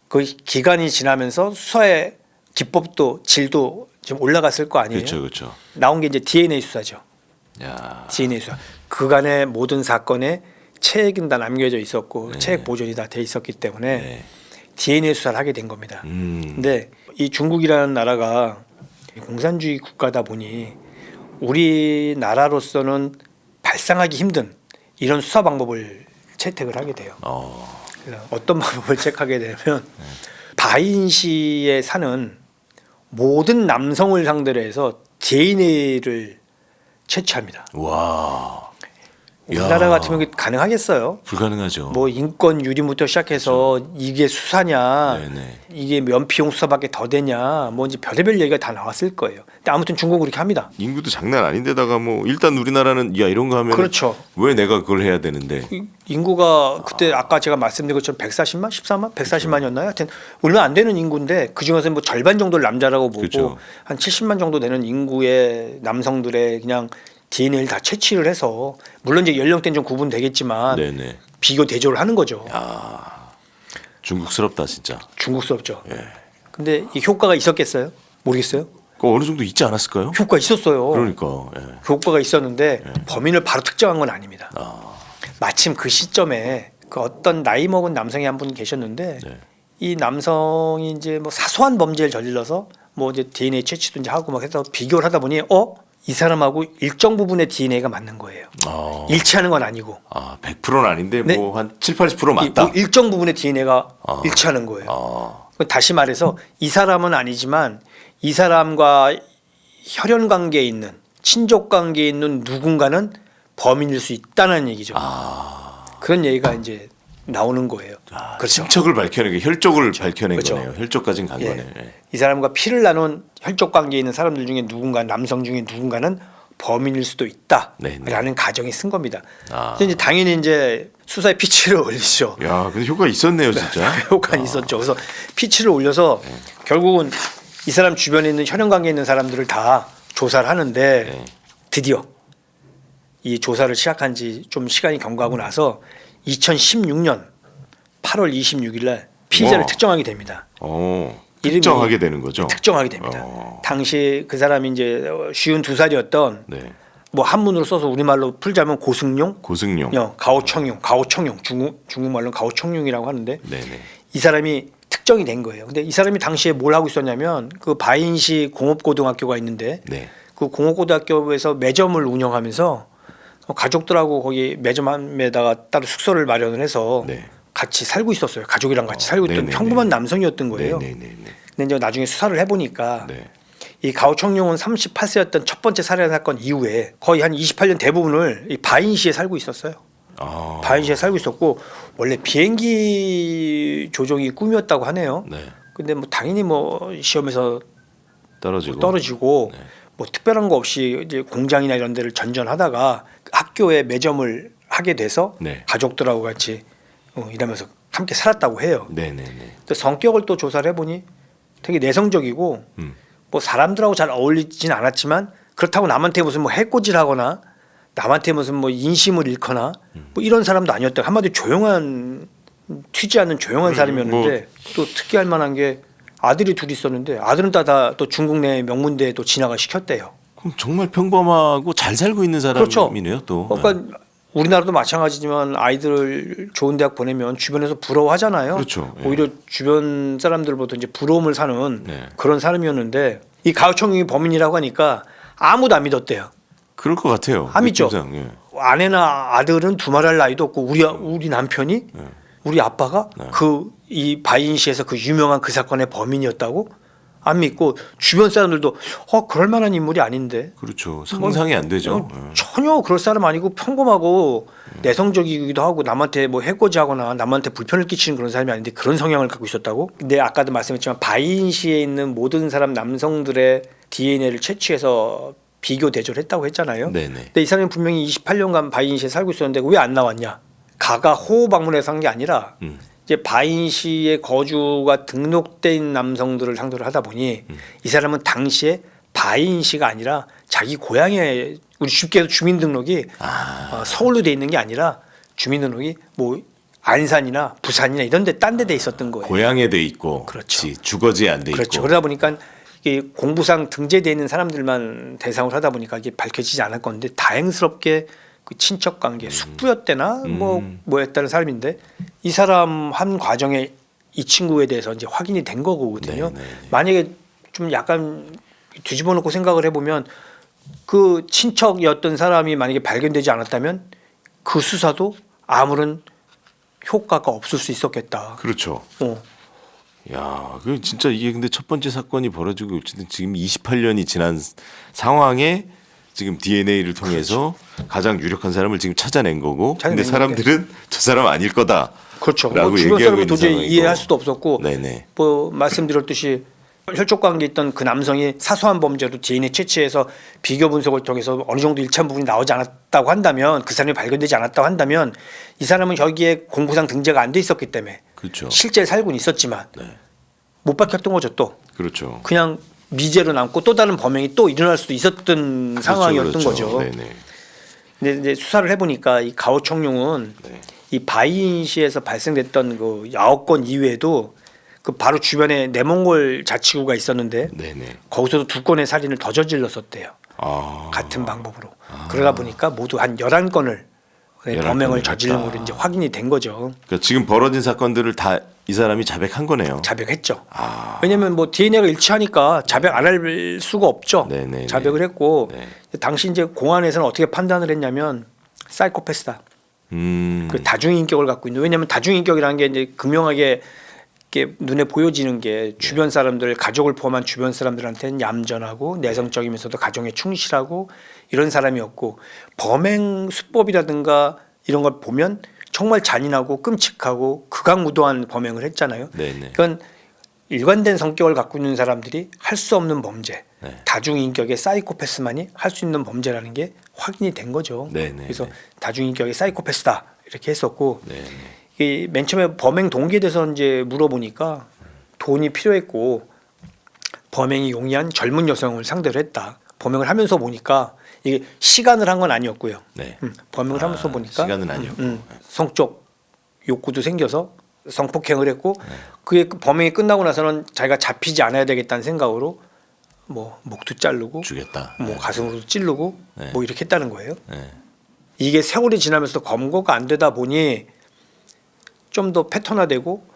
그 기간이 지나면서 수사의 기법도 질도 좀 올라갔을 거 아니에요. 그렇죠, 그렇죠. 나온 게 이제 DNA 수사죠. 야, DNA 수사. 그간의 모든 사건에 체액은 다 남겨져 있었고 네. 체액 보존이 다 돼 있었기 때문에 네. DNA 수사를 하게 된 겁니다. 음. 근데 이 중국이라는 나라가 공산주의 국가다 보니 우리나라로서는 발상하기 힘든 이런 수사 방법을 채택을 하게 돼요. 그래서 어떤 방법을 채택하게 되냐면 바이인시에 사는 모든 남성을 상대로 해서 DNA를 채취합니다. 와. 우리나라 야. 같으면 가능하겠어요? 불가능하죠. 뭐 인권 유린부터 시작해서 이게 수사냐, 네네. 이게 면피용 수사밖에 더 되냐, 뭐 이제 별의별 얘기가 다 나왔을 거예요. 근데 아무튼 중국은 그렇게 합니다. 인구도 장난 아닌데다가 뭐 일단 우리나라는 야 이런 거 하면 그렇죠. 왜 내가 그걸 해야 되는데? 인구가 그때 아까 제가 말씀드린 것처럼 140만, 14만, 140만이었나요? 하여튼 얼마 안 되는 인구인데 그 중에서 뭐 절반 정도를 남자라고 보고 그렇죠. 한 70만 정도 되는 인구의 남성들의 그냥 DNA를 다 채취를 해서 물론 이제 연령대는 좀 구분되겠지만 네네. 비교 대조를 하는 거죠. 중국스럽다 진짜. 중국스럽죠. 예. 근데 이 효과가 있었겠어요? 모르겠어요. 그 어느 정도 있지 않았을까요? 효과 있었어요. 그러니까. 예. 효과가 있었는데 범인을 바로 특정한 건 아닙니다. 마침 그 시점에 그 어떤 나이 먹은 남성이 한 분 계셨는데 네. 이 남성이 이제 뭐 사소한 범죄를 저질러서 뭐 이제 DNA 채취도 이제 하고 막 해서 비교를 하다 보니 이 사람하고 일정 부분의 DNA가 맞는 거예요. 일치하는 건 아니고. 100%는 아닌데 네. 뭐 한 7, 80% 맞다. 일정 부분의 DNA가 일치하는 거예요. 다시 말해서 이 사람은 아니지만 이 사람과 혈연 관계에 있는 친족 관계에 있는 누군가는 범인일 수 있다는 얘기죠. 그런 얘기가 이제 나오는 거예요. 그렇죠. 친척을 밝혀내고 혈족을 밝혀낸 그렇죠. 거네요. 혈족까지는 간 예. 거네. 예. 이 사람과 피를 나눈 혈족 관계에 있는 사람들 중에 누군가 남성 중에 누군가는 범인일 수도 있다라는 네, 가정에 쓴 겁니다. 그래서 이제 당연히 이제 수사에 피치를 올리죠. 야, 근데 효과 있었네요, 진짜. 효과가 있었죠. 그래서 피치를 올려서 결국은 이 사람 주변에 있는 혈연 관계에 있는 사람들을 다 조사를 하는데 드디어 이 조사를 시작한 지 좀 시간이 경과하고 나서 2016년 8월 26일 날 피의자를 와. 특정하게 됩니다. 이름이 특정하게 되는 거죠. 특정하게 됩니다. 당시 그 사람이 이제 52살이었던 네. 뭐 한문으로 써서 우리말로 풀자면 고승용, 고승용. 가오청용, 중국말로는 가오청용이라고 하는데 네네. 이 사람이 특정이 된 거예요. 근데 이 사람이 당시에 뭘 하고 있었냐면 그 바이인시 공업고등학교가 있는데 네. 그 공업고등학교에서 매점을 운영하면서 가족들하고 거기 매점에다가 따로 숙소를 마련을 해서 네. 같이 살고 있었어요. 가족이랑 같이 살고 있던 네네네. 평범한 남성이었던 거예요. 네네네. 근데 이제 나중에 수사를 해보니까 네. 이 가오청룡은 38세였던 첫 번째 살해 사건 이후에 거의 한 28년 대부분을 이 바인시에 살고 있었어요. 바인시에 살고 있었고 원래 비행기 조종이 꿈이었다고 하네요. 네. 근데 뭐 당연히 뭐 시험에서 떨어지고. 네. 뭐 특별한 거 없이 이제 공장이나 이런 데를 전전하다가 학교에 매점을 하게 돼서 네. 가족들하고 같이 일하면서 함께 살았다고 해요. 네네네. 또 성격을 또 조사를 해보니 되게 내성적이고 뭐 사람들하고 잘 어울리진 않았지만 그렇다고 남한테 무슨 뭐 해코지하거나 남한테 무슨 뭐 인심을 잃거나 뭐 이런 사람도 아니었다. 한마디로 조용한 튀지 않는 조용한 사람이었는데 또 특이할 만한 게 아들이 둘이 있었는데 아들은 다 또 중국 내 명문대에 또 진학을 시켰대요. 그럼 정말 평범하고 잘 살고 있는 사람이네요. 그렇죠. 또. 그러니까 우리나라도 마찬가지지만 아이들을 좋은 대학 보내면 주변에서 부러워하잖아요. 그렇죠. 예. 오히려 주변 사람들보다 이제 부러움을 사는 네. 그런 사람이었는데 이 가오청용이 범인이라고 하니까 아무도 안 믿었대요. 그럴 것 같아요. 안 믿죠. 느낌상, 예. 아내나 아들은 두말할 나이도 없고 우리 남편이 우리 아빠가 그 이 바이인시에서 그 유명한 그 사건의 범인이었다고 안 믿고 주변 사람들도 그럴 만한 인물이 아닌데 그렇죠. 상상이 안 되죠. 전혀 그럴 사람 아니고 평범하고 내성적이기도 하고 남한테 뭐 해코지하거나 남한테 불편을 끼치는 그런 사람이 아닌데 그런 성향을 갖고 있었다고? 근데 아까도 말씀했지만 바이인시에 있는 모든 사람 남성들의 DNA를 채취해서 비교 대조를 했다고 했잖아요. 네네. 근데 이 사람이 분명히 28년간 바이인시에 살고 있었는데 왜 안 나왔냐? 가가 호호 방문해서 한 게 아니라 이제 바이인시에 거주가 등록된 남성들을 상대로 하다 보니 이 사람은 당시에 바이인시가 아니라 자기 고향에 우리 쉽게 해서 주민등록이 서울로 돼 있는 게 아니라 주민등록이 뭐 안산이나 부산이나 이런 데 딴 데 돼 있었던 거예요. 고향에 돼 있고, 그렇죠. 주거지에 안 돼 그렇죠. 있고. 그러다 보니까 이게 공부상 등재되어 있는 사람들만 대상으로 하다 보니까 이게 밝혀지지 않을 건데 다행스럽게 그 친척 관계 숙부였대나 뭐였다는 사람인데 이 사람 한 과정에 이 친구에 대해서 이제 확인이 된 거거든요. 네네. 만약에 좀 약간 뒤집어 놓고 생각을 해보면 그 친척이었던 사람이 만약에 발견되지 않았다면 그 수사도 아무런 효과가 없을 수 있었겠다. 그렇죠. 야, 그 진짜 이게 근데 첫 번째 사건이 벌어지고 지금 28년이 지난 상황에 지금 DNA를 통해서 가장 유력한 사람을 지금 찾아낸 거고, 근데 사람들은 저 사람 아닐 거다. 그렇죠. 라고 뭐 주변 얘기하고 사람이 있는 도저히 상황이고. 이해할 수도 없었고, 네네. 뭐 말씀드렸듯이 혈족 관계 있던 그 남성이 사소한 범죄로 DNA 채취해서 비교 분석을 통해서 어느 정도 일치한 부분이 나오지 않았다고 한다면, 그 사람이 발견되지 않았다고 한다면 이 사람은 여기에 공부상 등재가 안 돼 있었기 때문에 그렇죠. 실제 살고는 있었지만 못 밝혔던 거죠. 또 그렇죠. 그냥 미제로 남고 또 다른 범행이 또 일어날 수도 있었던 상황이었던 그렇죠. 거죠. 네네. 근데 이제 수사를 해보니까 이 가오총룡은 네. 이 바이인시에서 발생됐던 그 9건 이외에도 그 바로 주변에 내몽골 자치구가 있었는데 네네. 거기서도 2건의 살인을 더 저질렀었대요. 같은 방법으로. 그러다 보니까 모두 한 11건을 11 범행을 건을 저지른 했다. 걸로 이제 확인이 된 거죠. 그러니까 지금 벌어진 사건들을 다 이 사람이 자백한 거네요. 자백했죠. 왜냐하면 뭐 DNA가 일치하니까 자백 안 할 수가 없죠. 네네네. 자백을 했고 네. 당시 이제 공안에서는 어떻게 판단을 했냐면 사이코패스다. 그 다중인격을 갖고 있는. 왜냐하면 다중인격이라는 게 이제 극명하게 이렇게 눈에 보여지는 게 주변 사람들, 가족을 포함한 주변 사람들한테는 얌전하고 내성적이면서도 가정에 충실하고 이런 사람이었고, 범행 수법이라든가 이런 걸 보면 정말 잔인하고 끔찍하고 극악무도한 범행을 했잖아요. 네네. 그건 일관된 성격을 갖고 있는 사람들이 할 수 없는 범죄, 네. 다중인격의 사이코패스만이 할 수 있는 범죄라는 게 확인이 된 거죠. 네네. 그래서 다중인격의 사이코패스다 이렇게 했었고, 네네. 이 맨 처음에 범행 동기에 대해서 이제 물어보니까 돈이 필요했고 범행이 용이한 젊은 여성을 상대로 했다. 범행을 하면서 보니까 이게 시간을 한 건 아니었고요. 네. 범행을 하면서 보니까 시간은 아니었고. 성적 욕구도 생겨서 성폭행을 했고, 그게 범행이 끝나고 나서는 자기가 잡히지 않아야 되겠다는 생각으로 뭐 목도 자르고 주겠다. 뭐 가슴으로도 찌르고 네. 뭐 이렇게 했다는 거예요. 네. 이게 세월이 지나면서 검거가 안 되다 보니 좀 더 패턴화되고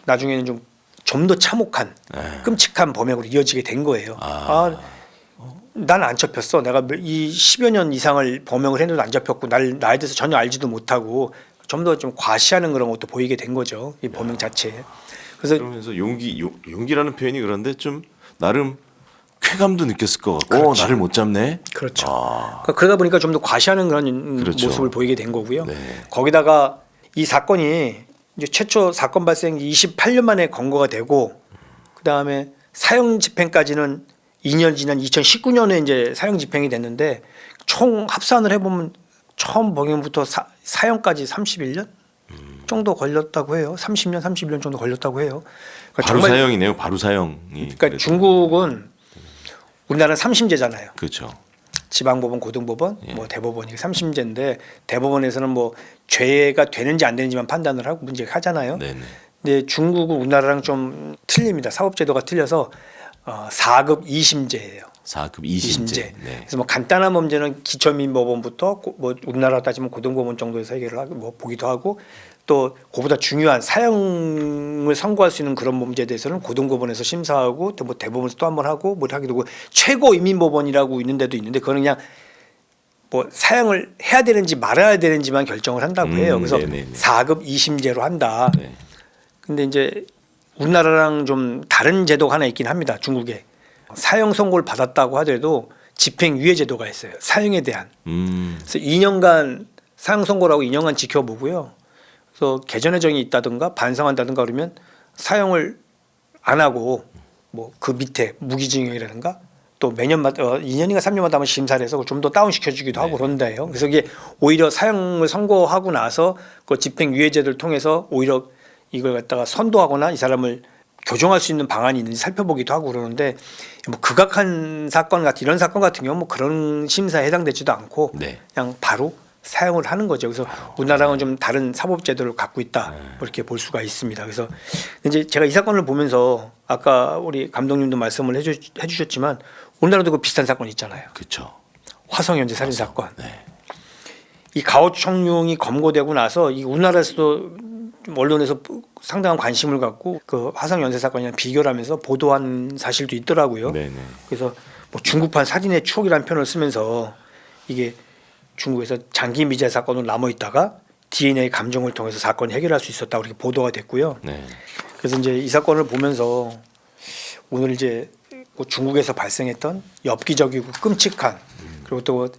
나중에는 좀 더 참혹한 끔찍한 범행으로 이어지게 된 거예요. 난 안 잡혔어. 내가 이 10여 년 이상을 범행을 했는데도 안 잡혔고 나에 대해서 전혀 알지도 못하고 좀 더 좀 과시하는 그런 것도 보이게 된 거죠. 이 범행 자체에. 그래서 그러면서 용기라는 표현이 그런데 좀 나름 쾌감도 느꼈을 것 같고, 그렇죠. 나를 못 잡네. 그렇죠. 그러다 보니까 좀 더 과시하는 그런 그렇죠. 모습을 보이게 된 거고요. 네. 거기다가 이 사건이 이제 최초 사건 발생 28년 만에 검거가 되고, 그 다음에 사형 집행까지는 2년 지난 2019년에 이제 사형 집행이 됐는데, 총 합산을 해보면 처음 범행부터 사형까지 31년 정도 걸렸다고 해요. 30년, 31년 정도 걸렸다고 해요. 그러니까 바로 사형이네요. 바로 사형이. 그러니까 그래도. 중국은 우리나라는 3심제잖아요. 그렇죠. 지방법원, 고등법원, 뭐 대법원이 3심제인데 대법원에서는 뭐 죄가 되는지 안 되는지만 판단을 하고 문제를 하잖아요. 네네. 근데 중국은 우리나라랑 좀 틀립니다. 사법제도가 틀려서 4급 2심제예요. 4급 2심제. 2심제. 네. 그래서 뭐 간단한 범죄는 기초민법원부터 뭐 우리나라 따지면 고등법원 정도에서 해결을 하고 뭐 보기도 하고, 또 그보다 중요한 사형을 선고할 수 있는 그런 범죄에 대해서는 고등법원에서 심사하고 또 뭐 대법원에서 또 한 번 하고 뭐 하기도 하고, 최고 인민법원이라고 있는 데도 있는데 그거는 그냥 뭐 사형을 해야 되는지 말아야 되는지만 결정을 한다고 해요. 그래서 네네네. 4급 2심제로 한다. 네. 근데 이제 우리나라랑 좀 다른 제도가 하나 있긴 합니다. 중국에 사형 선고를 받았다고 하더라도 집행유예 제도가 있어요. 사형에 대한. 그래서 2년간 사형 선고라고 2년간 지켜보고요. 그래서 개전의 정이 있다든가 반성한다든가 그러면 사형을 안 하고 뭐 그 밑에 무기징역이라든가 또 매년마다 2년인가 3년마다 한번 심사를 해서 좀 더 다운시켜주기도 하고 그런다요. 그래서 이게 오히려 사형을 선고하고 나서 그 집행유예제도를 통해서 오히려 이걸 갖다가 선도하거나 이 사람을 교정할 수 있는 방안이 있는지 살펴보기도 하고 그러는데 뭐 극악한 사건 같은 이런 사건 같은 경우 뭐 그런 심사에 해당되지도 않고 네. 그냥 바로 사용을 하는 거죠. 그래서 우리나라랑은 좀 다른 사법제도를 갖고 있다 뭐 이렇게 볼 수가 있습니다. 그래서 이제 제가 이 사건을 보면서 아까 우리 감독님도 말씀을 해주셨지만 우리나라도 그 비슷한 사건이 있잖아요. 그렇죠. 화성연재 살인 사건. 네. 이 가오청룡이 검거되고 나서 이 우리나라에서도 좀 언론에서 상당한 관심을 갖고 그 화성연쇄 사건이랑 비교를 하면서 보도한 사실도 있더라고요. 네네. 그래서 뭐 중국판 살인의 추억이라는 표현을 쓰면서 이게 중국에서 장기 미제 사건으로 남아 있다가 DNA 감정을 통해서 사건을 해결할 수 있었다고 이렇게 보도가 됐고요. 네. 그래서 이제 이 사건을 보면서 오늘 이제 뭐 중국에서 발생했던 엽기적이고 끔찍한 그리고 또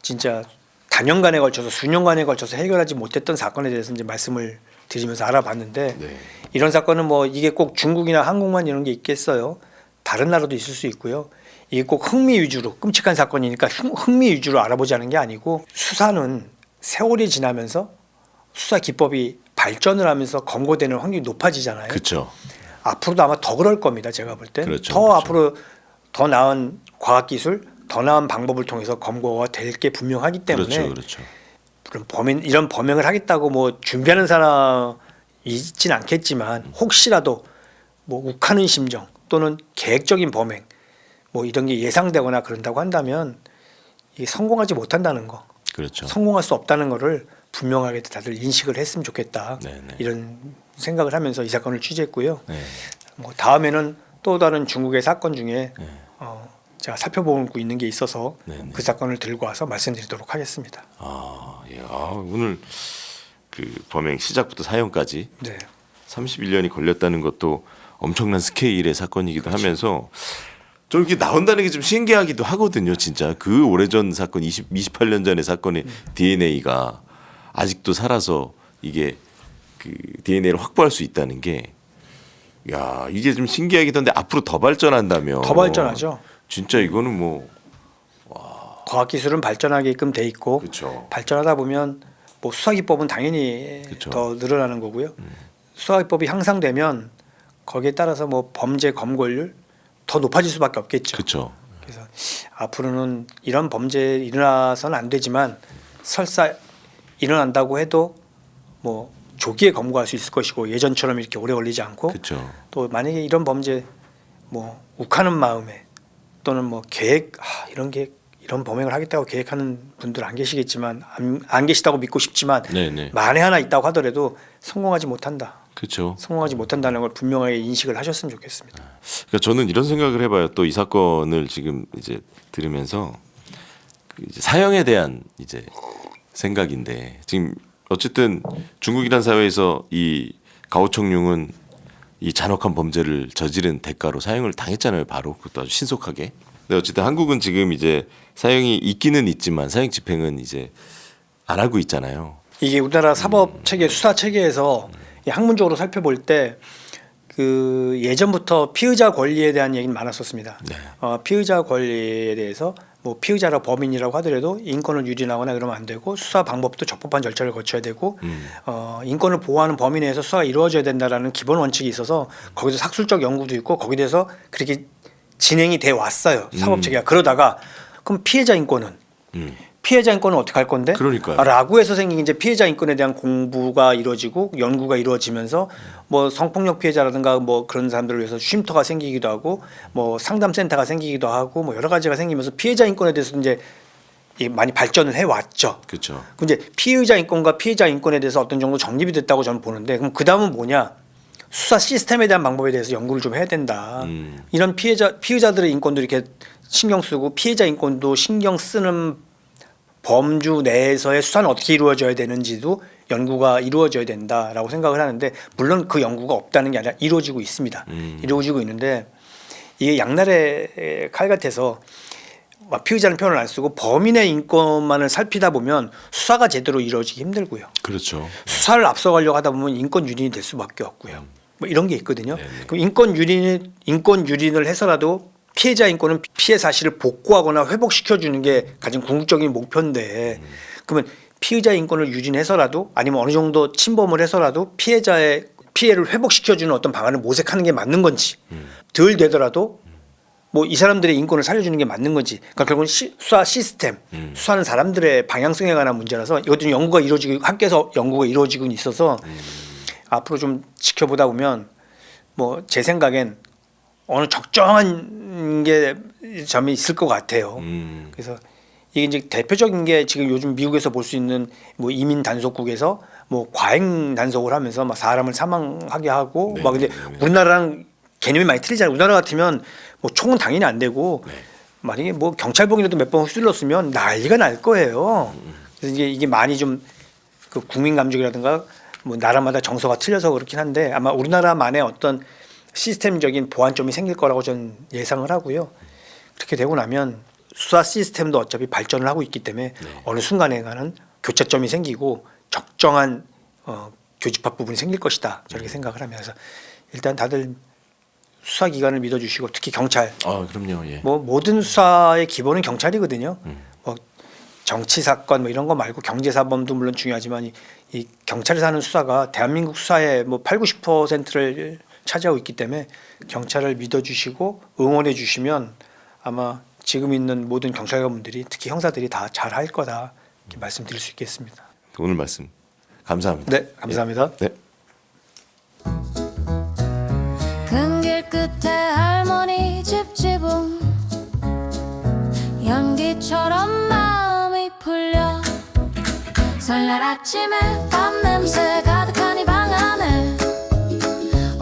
진짜 단연간에 걸쳐서 수년간에 걸쳐서 해결하지 못했던 사건에 대해서 이제 말씀을 드리면서 알아봤는데 네. 이런 사건은 뭐 이게 꼭 중국이나 한국만 이런 게 있겠어요. 다른 나라도 있을 수 있고요. 이게 꼭 흥미 위주로 끔찍한 사건이니까 흥미 위주로 알아보자는 게 아니고 수사는 세월이 지나면서 수사 기법이 발전을 하면서 검거되는 확률이 높아지잖아요. 그렇죠. 앞으로도 아마 더 그럴 겁니다. 제가 볼 때. 그렇죠, 더 그렇죠. 앞으로 더 나은 과학기술, 더 나은 방법을 통해서 검거가 될 게 분명하기 때문에 그렇죠. 그렇죠. 그럼 이런 범행을 하겠다고 뭐 준비하는 사람이 있진 않겠지만 혹시라도 뭐 욱하는 심정 또는 계획적인 범행 뭐 이런 게 예상되거나 그런다고 한다면 이게 성공하지 못한다는 거, 그렇죠. 성공할 수 없다는 거를 분명하게 다들 인식을 했으면 좋겠다. 네네. 이런 생각을 하면서 이 사건을 취재했고요. 네. 뭐 다음에는 또 다른 중국의 사건 중에 네. 제가 살펴보고 있는 게 있어서 네네. 그 사건을 들고 와서 말씀드리도록 하겠습니다. 아, 예. 오늘 그 범행 시작부터 사형까지 네. 31년이 걸렸다는 것도 엄청난 스케일의 사건이기도 그렇죠. 하면서 좀 이렇게 나온다는 게 좀 신기하기도 하거든요. 진짜 그 오래전 사건 28년 전의 사건의 DNA가 아직도 살아서 이게 그 DNA를 확보할 수 있다는 게 야, 이게 좀 신기하기도 한데 앞으로 더 발전한다면 더 발전하죠. 진짜 이거는 뭐 과학기술은 발전하게끔 돼 있고 그렇죠. 발전하다 보면 뭐 수사기법은 당연히 그쵸. 더 늘어나는 거고요. 수사기법이 향상되면 거기에 따라서 뭐 범죄 검거율 더 높아질 수밖에 없겠죠. 그렇죠. 그래서 앞으로는 이런 범죄 일어나서는 안 되지만 설사 일어난다고 해도 뭐 조기에 검거할 수 있을 것이고 예전처럼 이렇게 오래 걸리지 않고 그렇죠. 또 만약에 이런 범죄 뭐 욱하는 마음에 또는 뭐 계획 이런 범행을 하겠다고 계획하는 분들 안 계시겠지만 안 계시다고 믿고 싶지만 네네. 만에 하나 있다고 하더라도 성공하지 못한다. 그렇죠. 성공하지 못한다는 걸 분명하게 인식을 하셨으면 좋겠습니다. 그러니까 저는 이런 생각을 해봐요. 또 이 사건을 지금 이제 들으면서 그 이제 사형에 대한 이제 생각인데 지금 어쨌든 중국이란 사회에서 이 가오청룡은 이 잔혹한 범죄를 저지른 대가로 사형을 당했잖아요. 바로 그것도 아주 신속하게. 근데 어쨌든 한국은 지금 이제 사형이 있기는 있지만 사형 집행은 이제 안 하고 있잖아요. 이게 우리나라 사법 체계, 수사 체계에서 학문적으로 살펴볼 때 그 예전부터 피의자 권리에 대한 얘기는 많았었습니다. 네. 피의자 권리에 대해서 뭐 피의자라 범인이라고 하더라도 인권을 유린하거나 그러면 안 되고 수사 방법도 적법한 절차를 거쳐야 되고 인권을 보호하는 범위 내에서 수사가 이루어져야 된다라는 기본 원칙이 있어서 거기서 학술적 연구도 있고 거기에 대해서 그렇게 진행이 돼 왔어요. 사법 체계가. 그러다가 그럼 피해자 인권은 피해자 인권은 어떻게 할 건데? 그러니까요. 라고 해서 생긴 이제 피해자 인권에 대한 공부가 이루어지고 연구가 이루어지면서 뭐 성폭력 피해자라든가 뭐 그런 사람들을 위해서 쉼터가 생기기도 하고 뭐 상담센터가 생기기도 하고 뭐 여러 가지가 생기면서 피해자 인권에 대해서 이제 많이 발전을 해 왔죠. 그렇죠. 근데 피의자 인권과 피해자 인권에 대해서 어떤 정도 정립이 됐다고 저는 보는데 그럼 그 다음은 뭐냐? 수사 시스템에 대한 방법에 대해서 연구를 좀 해야 된다. 이런 피의자들의 인권도 이렇게 신경 쓰고 피해자 인권도 신경 쓰는 범주 내에서의 수사는 어떻게 이루어져야 되는지도 연구가 이루어져야 된다라고 생각을 하는데 물론 그 연구가 없다는 게 아니라 이루어지고 있습니다. 이루어지고 있는데 이게 양날의 칼 같아서 막 피의자는 표현을 안 쓰고 범인의 인권만을 살피다 보면 수사가 제대로 이루어지기 힘들고요. 그렇죠. 수사를 앞서가려고 하다 보면 인권 유린이 될 수밖에 없고요. 뭐 이런 게 있거든요. 그럼 인권 유린을 해서라도 피해자 인권은 피해 사실을 복구하거나 회복시켜 주는 게 가장 궁극적인 목표인데 그러면 피의자 인권을 유린해서라도 아니면 어느 정도 침범을 해서라도 피해자의 피해를 회복시켜 주는 어떤 방안을 모색하는 게 맞는 건지 덜 되더라도 뭐 이 사람들의 인권을 살려주는 게 맞는 건지 그러니까 결국은 수사 시스템 수사하는 사람들의 방향성에 관한 문제라서 이것도 연구가 이루어지고 함께해서 연구가 이루어지고 있어서 앞으로 좀 지켜보다 보면 뭐 제 생각엔 어느 적정한 게 점이 있을 것 같아요. 그래서 이게 이제 대표적인 게 지금 요즘 미국에서 볼 수 있는 뭐 이민 단속국에서 뭐 과잉 단속을 하면서 막 사람을 사망하게 하고 막 근데 우리나라랑 개념이 많이 틀리잖아요. 우리나라 같으면 뭐 총은 당연히 안 되고 만약에 뭐 경찰봉이라도 몇 번 휘둘렀으면 난리가 날 거예요. 그래서 이게 많이 좀 그 국민 감정이라든가 뭐 나라마다 정서가 틀려서 그렇긴 한데 아마 우리나라만의 어떤 시스템적인 보완점이 생길 거라고 저는 예상을 하고요. 그렇게 되고 나면 수사 시스템도 어차피 발전을 하고 있기 때문에 어느 순간에는 교차점이 생기고 적정한 교집합 부분이 생길 것이다. 저렇게 생각을 하면서 일단 다들 수사기관을 믿어주시고 특히 경찰. 그럼요. 예. 뭐 모든 수사의 기본은 경찰이거든요. 뭐 정치 사건 뭐 이런 거 말고 경제 사범도 물론 중요하지만 이 경찰에서 하는 수사가 대한민국 수사의 뭐 80~90%를 차지하고 있기 때문에 경찰을 믿어주시고 응원해 주시면 아마 지금 있는 모든 경찰관분들이 특히 형사들이 다 잘할 거다 이렇게 말씀드릴 수 있겠습니다. 오늘 말씀 감사합니다. 네, 감사합니다. 네. 큰 길 끝에 할머니 집 지붕 연기처럼 마음이 풀려 설날 아침에 밤 냄새 가득한 이 방 안에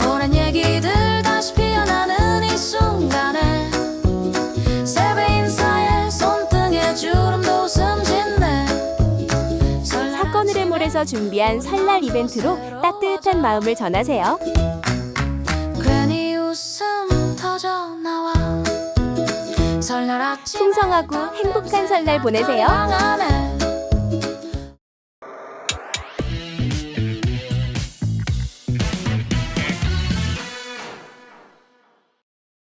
오랜 얘기들 다시 피어나는 이 순간에 세배 인사에 손등에 주름도 웃음 짓네 사건을 해몰에서 준비한 설날 이벤트로 따뜻한 마음을 전하세요. 괜히 웃음 터져 나와 설날 아침 풍성하고 행복한 설날 보내세요. 방 안에